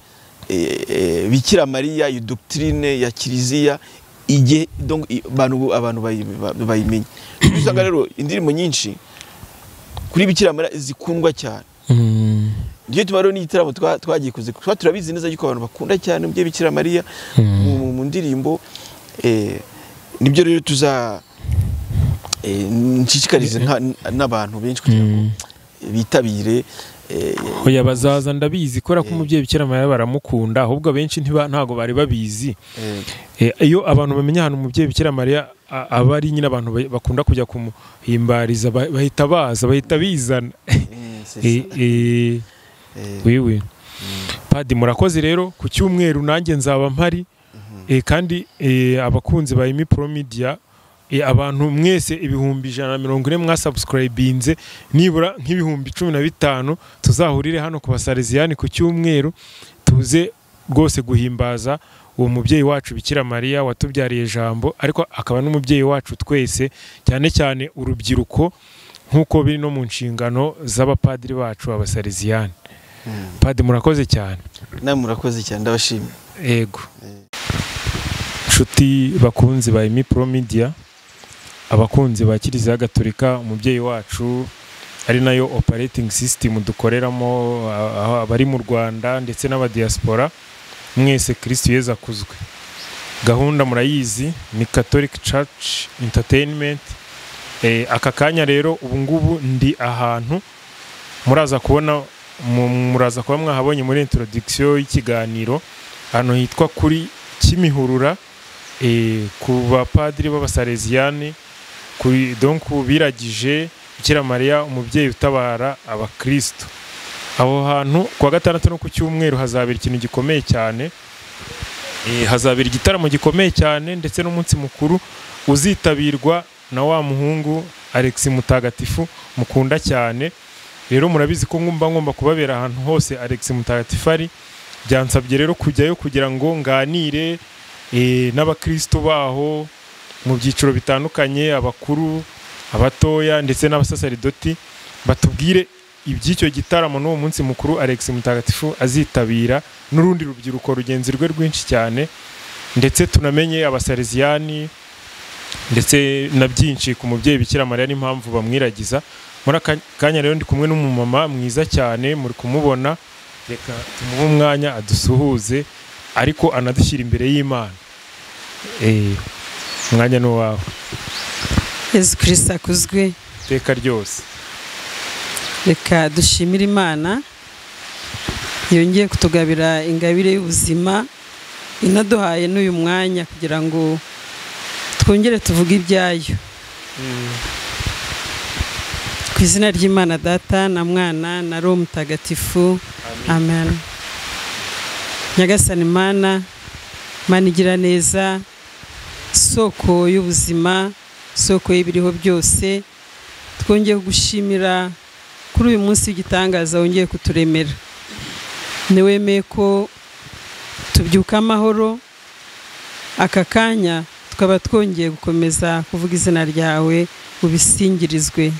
Bikira Mariya, iyo doctrine ya Kiliziya ije, donc abantu bayimenye. Usanga rero indirimbo nyinshi kuri Bikira Mariya zikundwa cyane. Ngiye tubaro ni igitaramo twagiye kuze, turabizi neza yuko abantu bakunda cyane umubyeyi Bikira Mariya mu ndirimbo. Nibyo rero nshishikarize n'abantu benshi kugira ngo bitabire. Oya, bazaza ndabizi kora ko umubyeyi Bikira Mariya baramukunda, ahubwo benshi ntago bari babizi. Iyo abantu bamenya hano umubyeyi Bikira Mariya abari nyine abantu bakunda kujya kumuhimbariza, bahita bizana. Wewe Padi, murakoze rero. Ku cyumweru nanjye nzaba mpari, kandi abakunzi ba Pro Media, abantu mwese 140 mwasubscribinze, nibura nk'ibihumbi 15 tuzahurire hano ku Basalesiani ku cyumweru, tuze rwose guhimbaza uwo mubyeyi wacu Bikira Mariya watubyariye jambo, ariko akaba n'umubyeyi wacu twese, cyane cyane urubyiruko, nkuko biri no mu nshingano z'abapadiri bacu Abasalesiani. Padi, murakoze cyane. Na murakoze cyane, ndabashimye. Yego. Nshuti bakunzi ba Pro Media, abakunzi ba Kiliziya Gatolika, umubyeyi wacu ari nayo operating system dukoreramo, abari mu Rwanda ndetse n'abadiaspora, mwese Kristo Yezu akuzwe. Gahunda murayizi ni Catholic Church Entertainment. Aka kanya rero ubu ngubu ndi ahantu muraza kuba mwahabonye muri introduction y'ikiganiro, hano hitwa kuri Kimihurura, ku bapadiri b'Abasalesiani donc biragije Bikira Mariya umubyeyi utabara abakristo. Aho hantu kuwa gatandatu no ku cyumweru hazabera ikintu gikomeye cyane, hazabera igitaramo gikomeye cyane ndetse n'umunsi mukuru uzitabirwa na wa muhungu Alex Mutagatifu mukunda cyane. Rero murabizi ko ngomba kubabera ahantu hose Alex Mutagatifu ari. Byansabye rero kujyayo kugira ngo nganire n'abakristo baho mu byiciro bitandukanye, abakuru, abatoya ndetse n'abasaseridoti, batubwire iby'icyo gitaramo n'uwo munsi mukuru Alex Mutagatifu azitabira, n'urundi rubyiruko rugenzi rwe rwinshi cyane, ndetse tunamenye abasaleziyani ndetse na byinshi ku mubyeyi Bikira Mariya n'impamvu bamwiragiza. Muri akanya rero ndi kumwe n'umumama mwiza cyane, muri kumubona, reka tumuhe umwanya adusuhuze ariko anadushyira imbere y'Imana. Umwanya ni wawe. Yesu Kristo akuzwe iteka ryose. Reka dushimire Imana yongeye kutugabira ingabire y'ubuzima, inaduhaye n'uyu mwanya kugira ngo twongere tuvuge ibyayo. Ku izina ry'Imana Data na Mwana na Roho Mutagatifu, amen. Nyagasani Mana, Mana igira neza, soko y'ubuzima, soko y'ibiriho byose, twongeye gushimira kuri uyu munsi w'igitangaza wongeye kuturemera. Niwemeye ko tubyuka amahoro, aka kanya tukaba twongeye gukomeza kuvuga izina ryawe, ubisingirizwe.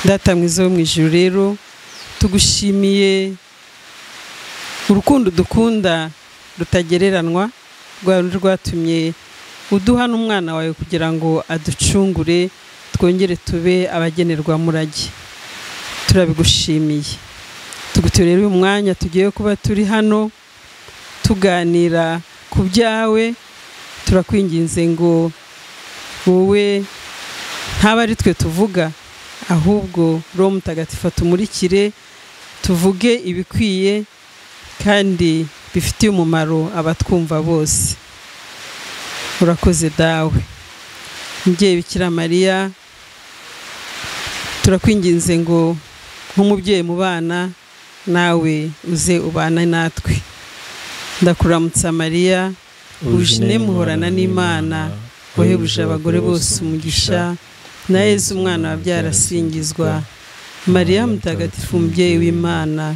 Data mwiza wo mu ijuru, rero tugushimiye urukundo dukunda rutagereranwa, rwatumye uduha n'umwana wawe kugira ngo aducungure, twongere tube abagenerwa murage. Turabigushimiye. Tuguterera uyu mwanya tugiye kuba turi hano tuganira ku byawe. Turakwinginze ngo wowe ntaba ari twe tuvuga, ahubwo Roho Mutagatifu atumurikire, tuvuge ibikwiye kandi bifitiye umumaro abatwumva bose. Urakoze dawe mubyeyi Bikira Mariya, turakwinginze ngo nk'umubyeyi mu bana nawe uze ubana natwe. Ndakuramutsa Mariya, ujine muhorana n'Imana, wahebuje abagore bose umugisha, na Yezu umwana wabyara asingizwa. Mariya Mutagatifu umubyeyi w'Imana,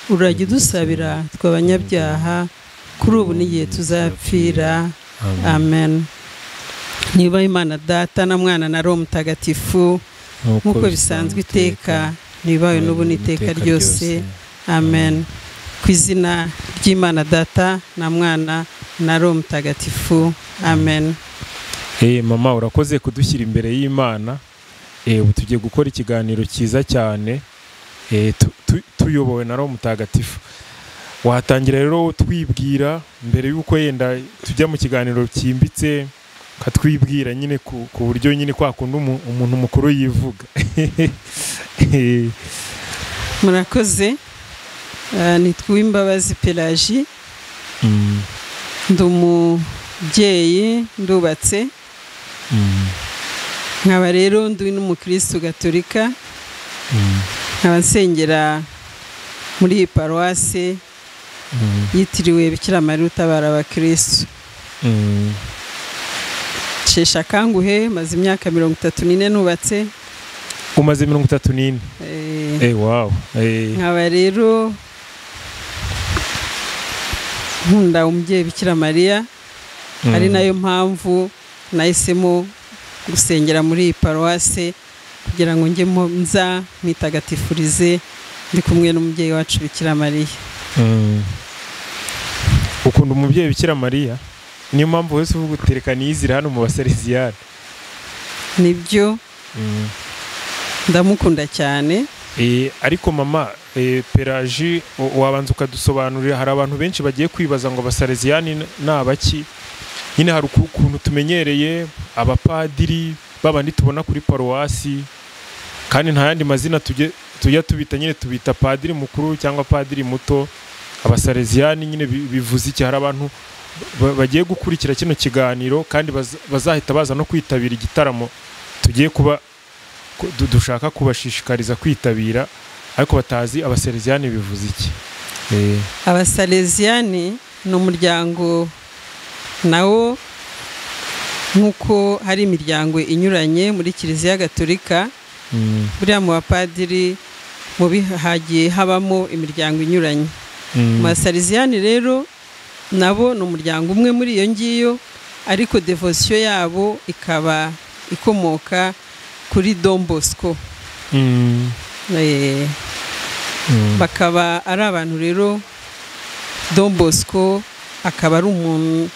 urajya udusabira tw'abanyabyaha kuri ubu n'igihe tuzapfira, amen. Niba Imana Data na Mwana na Roho Mutagatifu nk'uko bisanzwe iteka, nibawe n'ubu n'iteka ryose, amen. Ku izina ry'Imana Data na Mwana na Roho Mutagatifu, amen. Mama urakoze kudushyira imbere y'Imana. Ubu tugiye gukora ikiganiro cyiza cyane, tuyobowe na Roho Mutagatifu. Watangira rero twibwira mbere y'uko yenda tujya mu kiganiro cyimbitse, katwibwira nyine ku buryo nyine kwa kundi umuntu mukuru yivuga. Murakoze. Nitwa Uwimbabazi Pelagie, ndi umubyeyi, ndubatse, nkaba rero ndi n'umukristo gatolika, nkaba nsengera muri iyi paruwase yitiriwe Bikira Mariya utabara abakristo. Shesha kanguhe, maze imyaka 34 nubatse. Umaze 34? Wow. Nkaba rero nkunda umubyeyi Bikira Mariya, ari nayo mpamvu nahisemo gusengera muri iyi paruwase kugira ngo njye nza mwitagatifurize ndi kumwe n'umubyeyi wacu Bikira Mariya. Ukunda umubyeyi Bikira Mariya? Niyo mpamvu wese uvuga utereka niyizire hano mu basaleziyani? Nibyo, ndamukunda cyane. Ariko mama, Pelagie wabanza ukadusobanurira, hari abantu benshi bagiye kwibaza ngo abasaleziyani n'abaki. Nyine hari ukuntu tumenyereye abapadiri babandi tubona kuri paruwasi, kandi nta yandi mazina tujya tubita, nyine tubita padiri mukuru cyangwa padiri muto. Abasaleziyani nyine bivuze iki? Hari abantu bagiye gukurikira kino kiganiro kandi bazahita baza no kwitabira igitaramo tugiye kuba dushaka kubashishikariza kwitabira ariko batazi abasaleziyani bivuze iki? Abasaleziyani ni umuryango nawo nk'uko hari imiryango inyuranye muri Kiliziya Gatolika, buriya mu bapadiri mu hagiye habamo imiryango inyuranye. Mu basaleziyani rero nabo ni umuryango umwe muri iyo ngiyo, ariko devotion yabo ikaba ikomoka kuri Don Bosco. Bakaba ari abantu rero, Don Bosco akaba ari umuntu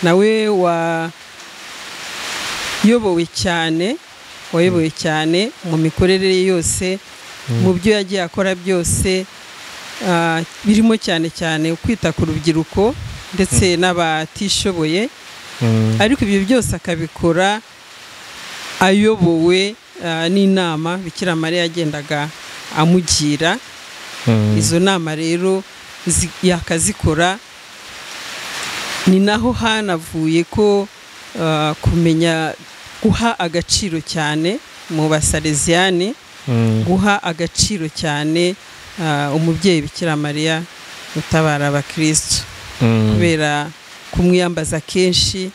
nawe wayobowe cyane mu mikorere yose, mu byo yagiye akora byose, birimo cyane cyane kwita ku rubyiruko ndetse n'abatishoboye, ariko ibyo byose akabikora ayobowe n'inama Bikira Mariya yagendaga amugira. Izo nama rero yakazikora, ni naho hanavuye ko kumenya guha agaciro cyane mu basaleziyani, guha agaciro cyane umubyeyi Bikira Mariya utabara abakristo, kubera kumwiyambaza kenshi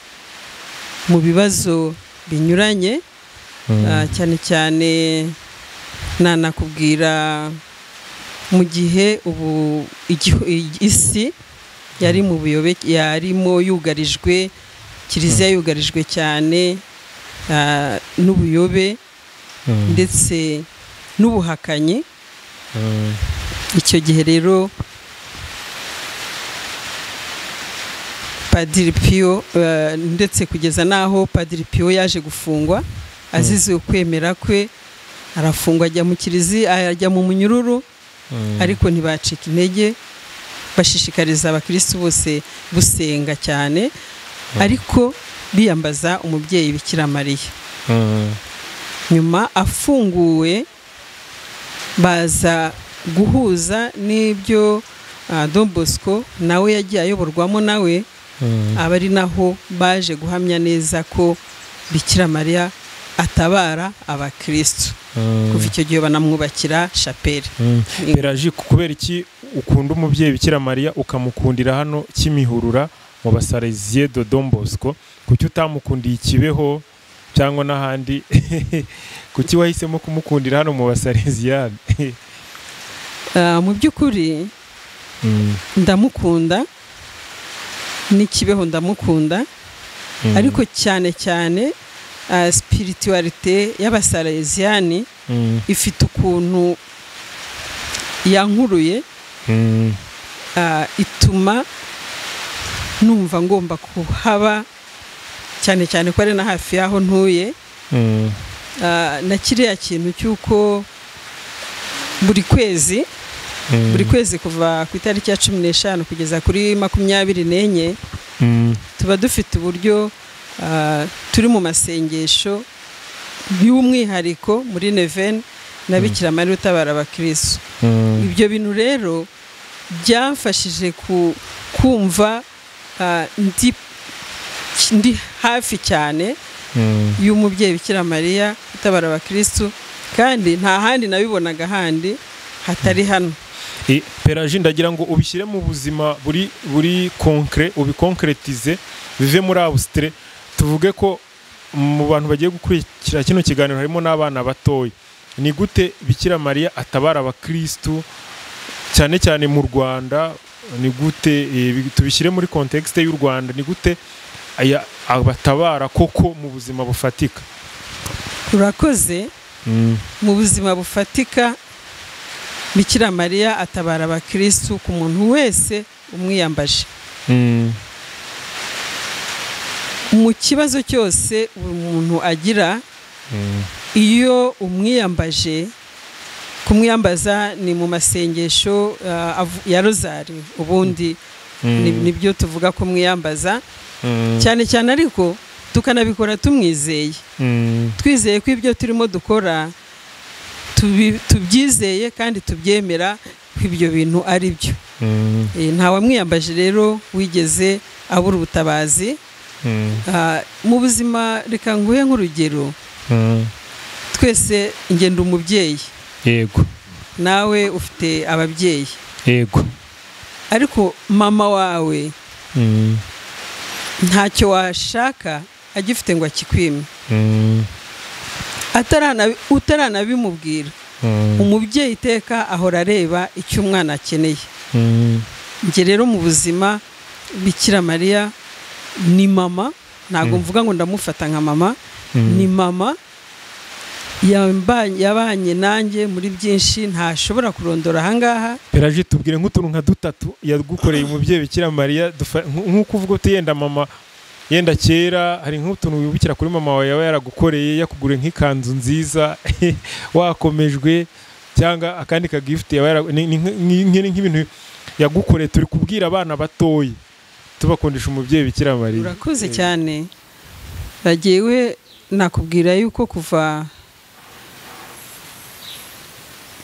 mu bibazo binyuranye, cyane cyane nanakubwira mu gihe ubu isi yari mu buyobe, yarimo yugarijwe, Kiliziya yugarijwe cyane n'ubuyobe ndetse n'ubuhakanyi. Icyo gihe rero Padiri Pio, ndetse kugeza naho Padiri Pio yaje gufungwa azize ukwemera kwe, arafungwa ajya mu Kiliziya, ajya mu munyururu, ariko ntibacika intege, bashishikariza abakristo bose gusenga cyane, ariko biyambaza umubyeyi Bikira Mariya. Nyuma afunguwe baza guhuza n'ibyo Don Bosco nawe yagiye ayoborwamo nawe, aba ari naho baje guhamya neza ko Bikira Mariya atabara abakristo. Kuva icyo gihe banamwubakira chapelle. Pelagie, kubera iki ukunda umubyeyi Bikira Mariya ukamukundira hano Kimihurura mu basaleziye de Don Bosco? Kuki utamukundiye Kibeho cyangwa n'ahandi? Kuki wahisemo kumukundira hano mu basaleziyani? Mu by'ukuri ndamukunda, ni Kibeho ndamukunda, ariko cyane cyane spiritualite y'abasaleziyani ifite ukuntu yankuruye, ituma numva ngomba kuhaba, cyane cyane ko ari na hafi yaho ntuye. Na kiriya kintu cy'uko buri kwezi kuva ku itariki ya 15 kugeza kuri 24 tuba dufite uburyo turi mu masengesho y'umwihariko muri Neven na Bikira Mariya utabara abakristo. Ibyo bintu rero byamfashije kumva ndi hafi cyane y'umubyeyi Bikira Mariya utabara abakristo, kandi nta handi nabibonaga handi hatari hano. Pelagie, ndagira ngo ubishyire mu buzima buri concret, ubikonkretize, bive muri abustre. Tuvuge ko mu bantu bagiye gukurikira kino kiganiro harimo n'abana batoya. Ni gute Bikira Mariya atabara abakristo cyane cyane mu Rwanda? Ni gute tubishyire muri context y'u Rwanda? Ni gute abatabara koko mu buzima bufatika? Urakoze. Mu buzima bufatika Bikira Mariya atabara abakristo ku muntu wese umwiyambaje. Mu kibazo cyose umuntu agira, iyo umwiyambaje, kumwiyambaza ni mu masengesho ya rozari, ubundi nibyo tuvuga ko mwiyambaza cyane cyane, ariko tukanabikora tumwizeye, twizeye ko ibyo turimo dukora tubyizeye kandi tubyemera ko ibyo bintu ari byo. nta wamwiyambaje rero wigeze abura ubutabazi mu buzima. Reka nguhe nk'urugero, twese ngenda umubyeyi, yego, nawe ufite ababyeyi, yego, ariko mama wawe ntacyo washaka agifite ngo akikwime, utaranabimubwira. Umubyeyi iteka ahora areba icyo umwana akeneye. Njye rero mu buzima Bikira Mariya ni mama, ntabwo mvuga ngo ndamufata nka mama, ni mama yabanye nanjye muri byinshi ntashobora kurondora ahangaha. Pelagie, tubwire nk'utuntu nka dutatu yagukoreye umubyeyi Bikira Mariya, nk'uko uvuga uti yenda mama, yenda kera hari nk'utuntu wibukira kuri mama wawe yaba yaragukoreye, yakugure nk'ikanzu nziza wakomejwe, cyangwa akandi ka gift yaba nk'ibintu yagukoreye. Turi kubwira abana batoyi tubakundisha umubyeyi Bikira Mariya. Urakoze cyane. Bagiyewe nakubwira yuko kuva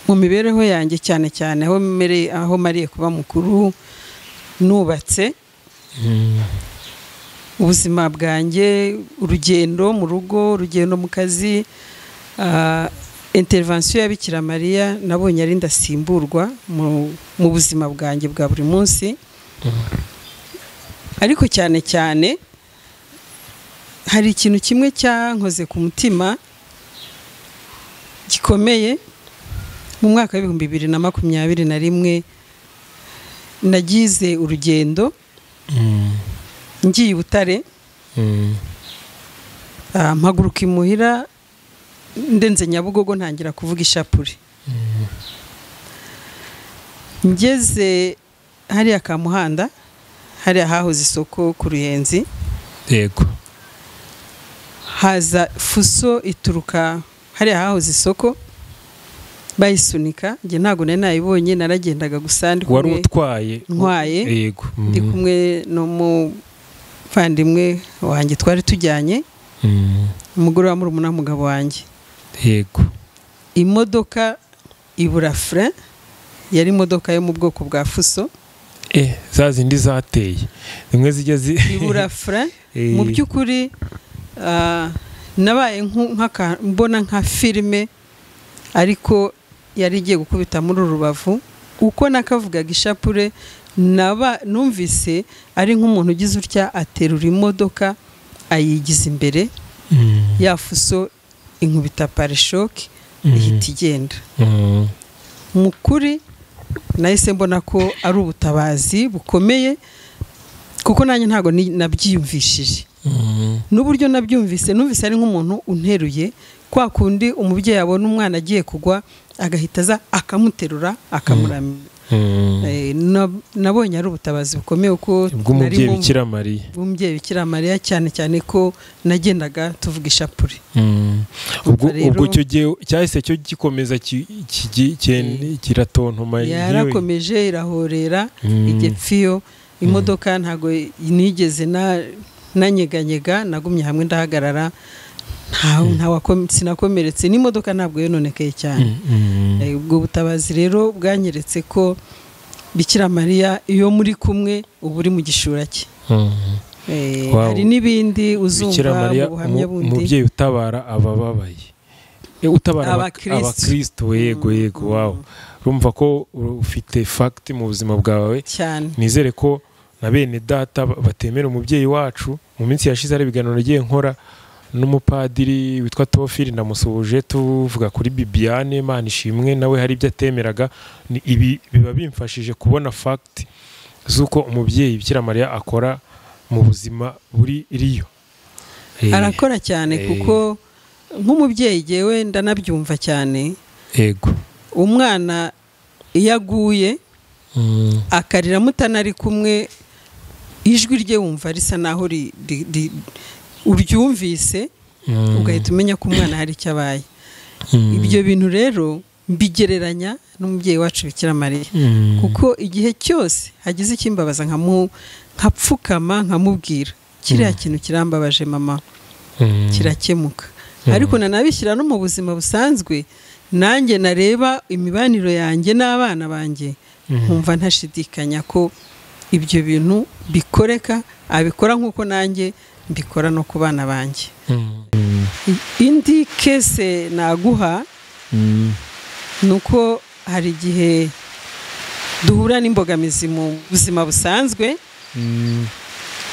mu mibereho yanjye cyane cyane aho mariye kuba mukuru, nubatse ubuzima bwanjye, urugendo mu rugo, urugendo mu kazi, intervention ya Bikira Mariya nabonye ari ndasimburwa mu buzima bwanjye bwa buri munsi. Ariko cyane cyane hari ikintu kimwe cyankoze ku mutima gikomeye. Mu mwaka wa 2021 nagize urugendo ngiye i Butare, mpaguruka imuhira, ndenze Nyabugogo ntangira kuvuga ishapure. Ngeze hariya ka Muhanda, hariya hahoze isoko ku Ruyenzi, yego, haza fuso ituruka hariya hahoze isoko bayisunika. Nge ntago nari nayibonye, naragendaga gusa ndi kumwe. Wari utwaye? Ntwaye, yego, ndi kumwe no muvandimwe wanjye twari tujyanye, umugore wa murumuna w'umugabo wanjye. Yego. Imodoka ibura frein, yari imodoka yo mu bwoko bwa fuso. Za zindi zateye zimwe zijya ibura frein. Mu by'ukuri nabaye mbona nka filime, ariko yari igiye gukubita muri Rubavu. Uko nakavugaga ishapure, numvise ari nk'umuntu ugize utya aterura imodoka ayigiza imbere, ya fuso inkubita pare-choc ihita igenda. Mukuri nahise mbona ko ari ubutabazi bukomeye, kuko nanjye ntago nabyiyumvishije. N'uburyo nabyumvise, numvise ari nk'umuntu unteruye, kwa kundi umubyeyi abona umwana agiye kugwa agahita aza akamuterura akamuramira. Nabonye ari ubutabazi bukomeye uko bw'umubyeyi Bikira Mariya. Umubyeyi Bikira Mariya, cyane cyane ko nagendaga tuvuga ishapure. Ubwo icyo gihe cyahise cyo gikomeza kiratontoma. Yarakomeje irahorera igepfiyo. Imodoka ntago nigeze nanyeganyega, nagumye hamwe ndahagarara, sinakomeretse, n'imodoka ntabwo yononekeye cyane. Ubwo butabazi rero bwanyeretse ko Bikira Mariya iyo muri kumwe uba uri mu gishura cye. Hari n'ibindi uzumva mu buhamya bundi. Umubyeyi utabara abababaye, utabara abakristo. Yego, yego. Wow, urumva ko ufite fact mu buzima bwawe cyane. Nizere ko na bene data batemera umubyeyi wacu. Mu minsi yashize ari ibiganiro nagiye nkora n'umupadiri witwa Tofili, ndamusuhuje, tuvuga kuri Bibiane Imana ishimwe, nawe hari ibyo atemeraga. Ibi biba bimfashije kubona fact z'uko umubyeyi Bikira Mariya akora mu buzima buri Rio. Arakora cyane, kuko nk'umubyeyi jewe ndanabyumva cyane. Yego. Umwana iyo aguye akarira mutanari kumwe, ijwi rye wumva risa naho uryumvise, ugahita umenya ko umwana hari icyo abaye. Ibyo bintu rero mbigereranya n'umubyeyi wacu Bikira Mariya, kuko igihe cyose hagize ikimbabaza nkapfukama nkamubwira kiriya kintu kirambabaje mama, kirakemuka. Ariko nanabishyira no mu buzima busanzwe, nanjye nareba imibaniro yanjye n'abana banjye nkumva ntashidikanya ko ibyo bintu bikoreka, abikora nk'uko nanjye mbikora no ku bana banjye. Indi kese naguha ni uko hari igihe duhura n'imbogamizi mu buzima busanzwe,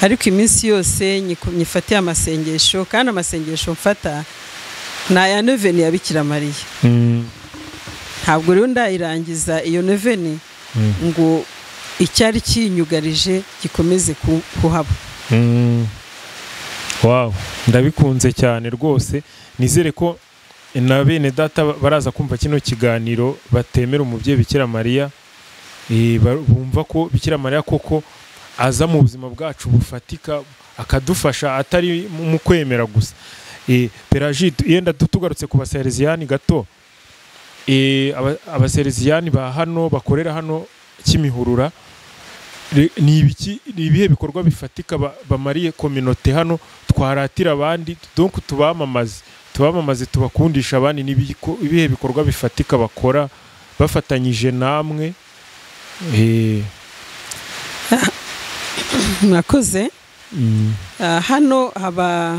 ariko iminsi yose nyifatiye amasengesho, kandi amasengesho mfata ni aya noveni ya Bikira Mariya. Ntabwo rero ndayirangiza iyo noveni ngo icyari kinyugarije gikomeze kuhaba. Wow, ndabikunze cyane rwose. Nizere ko na bene data baraza kumva kino kiganiro batemera umubyeyi Bikira Mariya, bumva ko Bikira Mariya koko aza mu buzima bwacu bufatika akadufasha, atari mu kwemera gusa. Peragide, yenda tugarutse ku basereziyani gato, abasereziyani ba hano bakorera hano Kimihurura, ni ibihe bikorwa bifatika bamariye communauté hano twaratira abandi, donc tubamamaze tubakundisha abandi? Ni ibihe bikorwa bifatika bakora bafatanyije namwe? Mwakoze. Hano haba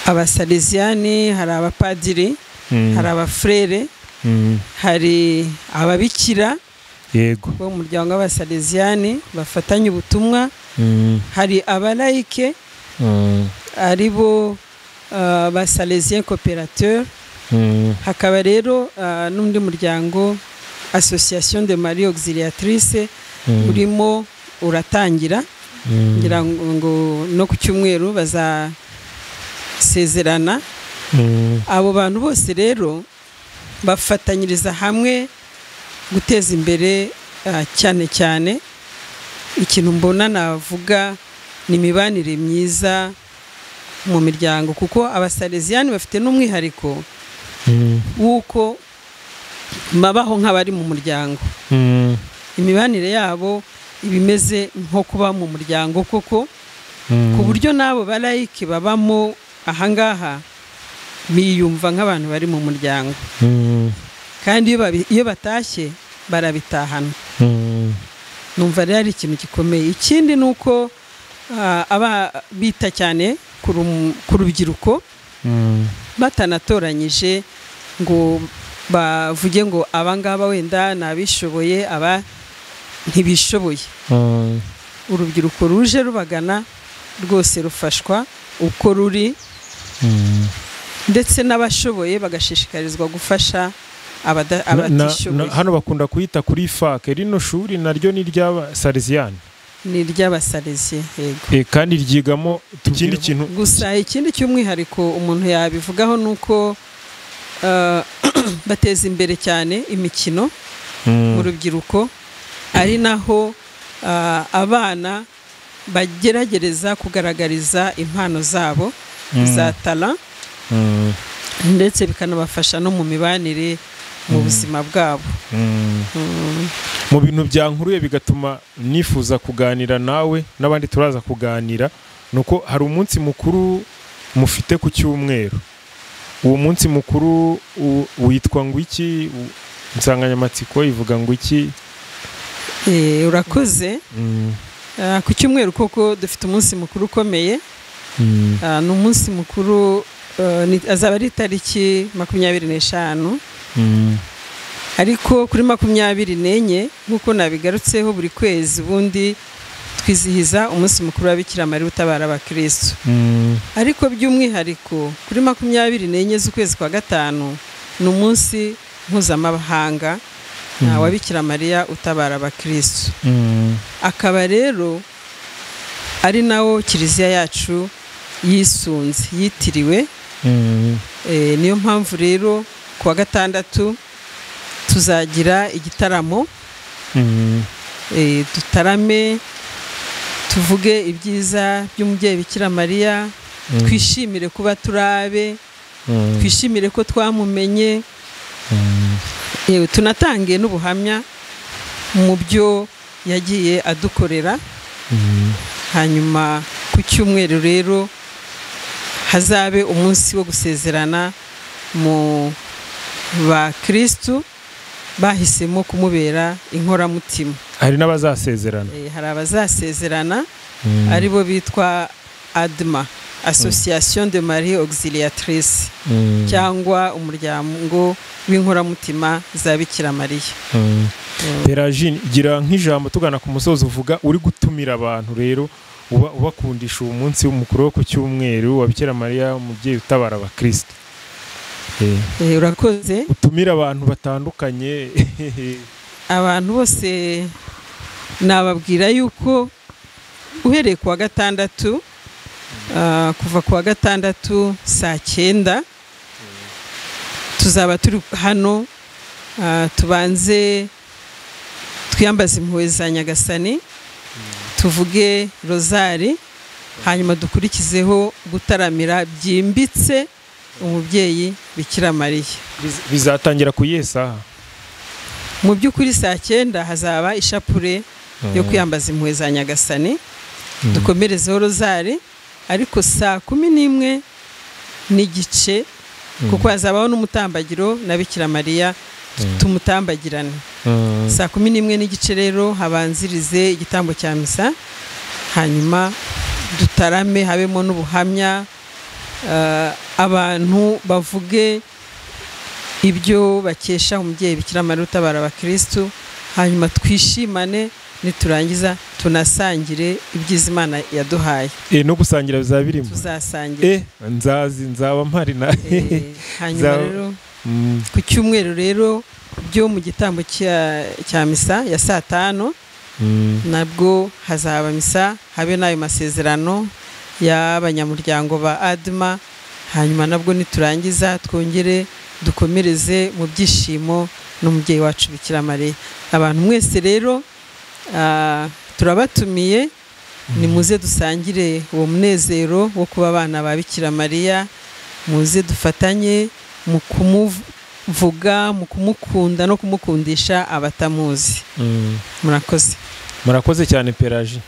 abasalesiani, hari abapadiri, hari abafrere, hari ababikira yego bo mu muryango w'abasalesiani bafatanya ubutumwa, hari abalayike ari bo basalesien coopérateur, hakaba rero n'undi muryango Association de Marie Auxiliatrice urimo uratangira, ngira ngo no ku cyumweru bazasezerana. Abo bantu bose rero bafatanyiriza hamwe guteza imbere cyane cyane ikintu mbona navuga ni imibanire myiza mu miryango, kuko abasalesiani bafite n'umwihariko w'uko babaho nk'abari mu muryango. Imibanire yabo ibimeze nko kuba mu muryango koko, ku buryo n'abo balayike babamo ahangaha biyumva nk'abantu bari mu muryango, kandi iyo batashye barabitahana. Numva rero ari ikintu gikomeye. Ikindi ni uko aba bita cyane ku rubyiruko, batanatoranyije ngo bavuge ngo abangaba wenda nabishoboye, aba ntibishoboye. Urubyiruko ruje rubagana rwose rufashwa uko ruri, ndetse n'abashoboye bagashishikarizwa gufasha abatishoboye. Hano bakunda kuyita kuri fake. Rino shuri naryo ni ry'abasalesiani? Ni ry'abasalesiye, yego. Kandi ryigamo ikindi kintu gusa, ikindi cy'umwihariko umuntu yabivugaho nuko bateza imbere cyane imikino mu rubyiruko, ari naho abana bageragereza kugaragariza impano zabo za talent, ndetse bikanabafasha no mu mibanire mu buzima bwabo. Mu bintu byankuruye bigatuma nifuza kuganira nawe n'abandi turaza kuganira, nuko hari umunsi mukuru mufite ku cyumweru. Uwo munsi mukuru witwa ngo iki? Insanganyamatsiko ivuga ngo iki? Urakoze. Ku cyumweru koko dufite umunsi mukuru ukomeye. Ni umunsi mukuru, azaba ari tariki 25, ariko kuri 24 nk'uko nabigarutseho buri kwezi ubundi twizihiza umunsi mukuru wa Bikira Mariya utabara abakristo. Ariko by'umwihariko kuri 24 z'ukwezi kwa gatanu ni umunsi mpuzamahanga wa Bikira Mariya utabara abakristo. Akaba rero ari nawo kiliziya yacu yisunze, yitiriwe. Niyo mpamvu rero kuwa gatandatu tuzagira igitaramo, dutarame, tuvuge ibyiza by'umubyeyi Bikira Mariya, twishimire kuba turabe, twishimire ko twamumenye, tunatange n'ubuhamya mu byo yagiye adukorera. Hanyuma ku cyumweru rero hazabe umunsi wo gusezerana mu bakristu bahisemo kumubera inkoramutima. hari n'abazasezerana. Hari abazasezerana aribo bitwa ADMA, Association de Marie Auxiliatrice, cyangwa umuryango w'inkoramutima za Bikira Mariya. Peragine, gira nk'ijambo tugana ku musozo uvuga uri gutumira abantu rero ubakundisha uwo munsi w'umukuru wo ku cyumweru wa Bikira Mariya umubyeyi utabara abakristo. Urakoze. Utumira abantu batandukanye. Abantu bose nababwira yuko uhereye kuwa gatandatu, kuva kuwa gatandatu saa 9 tuzaba turi hano, tubanze twiyambaze impuhwe za Nyagasani, tuvuge rozari, hanyuma dukurikizeho gutaramira byimbitse umubyeyi Bikira Mariya. Bizatangira ku yesa. Mu by'ukuri saa 9 hazaba ishapure yo kwiyambaza impuhwe za Nyagasani, dukomerezeho rozari, ariko saa 11 n'igice kuko hazabaho n'umutambagiro na Bikira Mariya tumutambagirane. Saa 11 n'igice rero habanzirize igitambo cya misa, hanyuma dutarame, habemo n'ubuhamya, abantu bavuge ibyo bakesha umubyeyi Bikira Mariya utabara abakristo, hanyuma twishimane, niturangiza tunasangire ibyiza Imana yaduhaye. No gusangira bizaba birimo. Tuzasangira. Nzaba mpari na. Hanyuma rero ku cyumweru rero byo mu gitambo cya misa ya saa 5 nabwo hazaba misa, habe nayo masezerano y'abanyamuryango ba ADMA, hanyuma nabwo niturangiza twongere dukomereze mu byishimo n'umubyeyi wacu Bikira Mariya. Abantu mwese rero turabatumiye, nimuze dusangire uwo munezero wo kuba abana ba Bikira Mariya, muze dufatanye mu kumuvuga, mu kumukunda no kumukundisha abatamuzi. Murakoze cyane Peragine.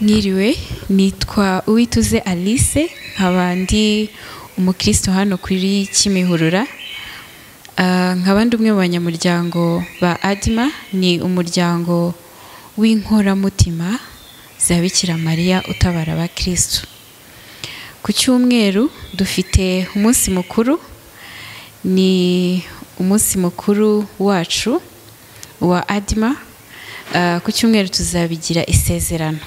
Niriwe, nitwa Uwituze Alice, nkabandi umukristo hano kuri Kimihurura. Nkabandi umwe mu banyamuryango ba ADMA, ni umuryango w'inkoramutima za Bikira Mariya utabara abakristo. Ku cyumweru dufite umunsi mukuru, ni umunsi mukuru wacu wa ADMA. Ku cyumweru tuzabigira isezerano.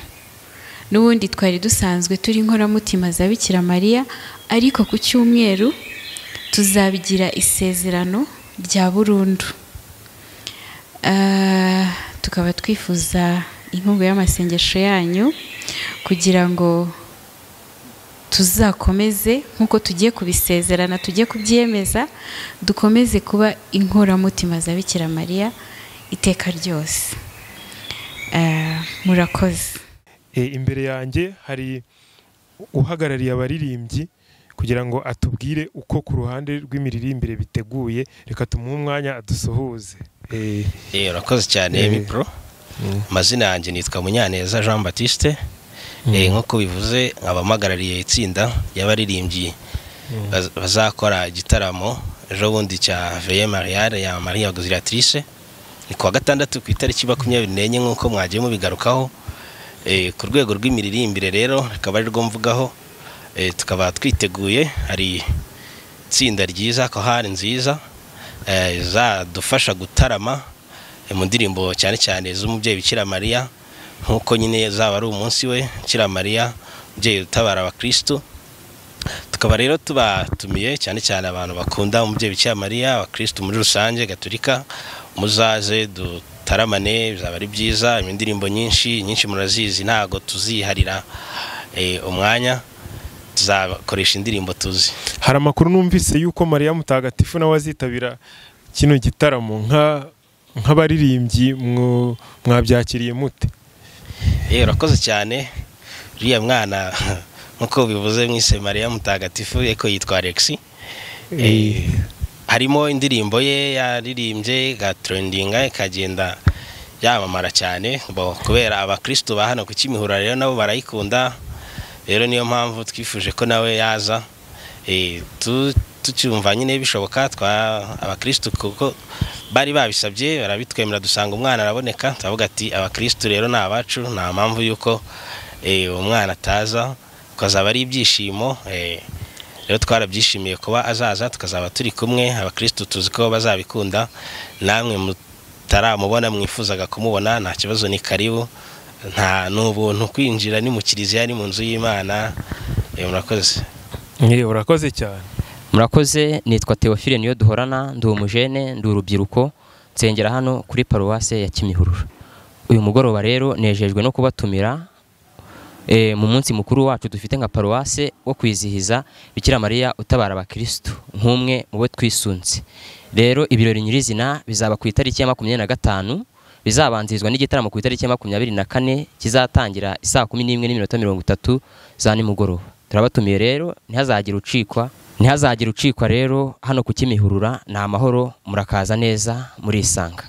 N'ubundi twari dusanzwe turi inkoramutima za Bikira Mariya, ariko ku cyumweru tuzabigira isezerano rya burundu. Tukaba twifuza inkunga y'amasengesho yanyu kugira ngo tuzakomeze nkuko tugiye kubisezerana, tugiye kubyemeza, dukomeze kuba inkoramutima za Bikira Mariya iteka ryose. Murakoze. Imbere yanjye hari uhagarariye abaririmbyi kugira ngo atubwire uko ku ruhande rw'imiririmbire biteguye. Reka tumuhe umwanya adusuhuze. Urakoze cyane Mipro. Amazina yanjye nitwa Munyaneza Jean Baptiste. Nkuko bivuze abamagarariye itsinda y'abaririmbyi bazakora igitaramo ejo bundi cya Veille Mariale ya Marie Auxiliatrice. Ni kuwa gatandatu ku itariki 24 nkuko mwagiye mubigarukaho. Ku rwego rw'imiririmbire rero akaba ari rwo mvugaho. Tukaba twiteguye, hari itsinda ryiza ko hari nziza zadufasha gutarama mu ndirimbo cyane cyane z'umubyeyi Bikira Mariya, nkuko nyine zaba ari umunsi we Bikira Mariya umubyeyi utabara abakristo. Tukaba rero tubatumiye cyane cyane abantu bakunda umubyeyi Bikira Mariya, abakristo muri rusange Gatolika, muzaze dutaramane, bizaba ari byiza. Indirimbo nyinshi murazizi, ntago tuziharira umwanya, tuzakoresha indirimbo tuzi. Hari amakuru numvise yuko Mariya Mutagatifu nawe azitabira kino gitaramo nk'abaririmbyi, mwabyakiriye mute? Urakoze cyane. Uriya mwana nkuko bivuze mwise Mariya Mutagatifu, eko yitwa Alexis. Harimo indirimbo ye yaririmbye gatrendinga ikagenda yamamara cyane, kubera abakristo ba hano ku Kimihurura rero nabo barayikunda. Rero niyo mpamvu twifuje ko nawe yaza, tucyumva nyine bishoboka abakristo kuko bari babisabye barabitwemera, dusanga umwana araboneka, turavuga ati abakristo rero ni abacu, nta mpamvu yuko umwana ataza, tukazaba ari ibyishimo. Rero twarabyishimiye kuba azaza, tukazaba turi kumwe. Abakristo tuzi ko bazabikunda, namwe mutaramubona mwifuzaga kumubona, nta kibazo, ni karibu. Nta n'ubuntu kwinjira, ni mu kiliziya, ni mu nzu y'Imana. Murakoze. Urakoze cyane. Murakoze. Nitwa Theophile niyo duhorana, ndi umujene, ndi urubyiruko, nsengera hano kuri paruwase ya Kimihurura. Uyu mugoroba rero nejejwe no kubatumira mu munsi mukuru wacu dufite nka paruwase wo kwizihiza Bikira Mariya utabara abakristo nk'umwe mu bo twisunze. Rero ibirori nyirizina bizaba ku itariki ya 25, bizabanzirizwa n'igitaramo ku itariki ya 24 kizatangira isaa 11:30 za nimugoroba. Turabatumiye rero, ntihazagire ucikwa rero hano ku Kimihurura. Ni amahoro, murakaza neza, murisanga.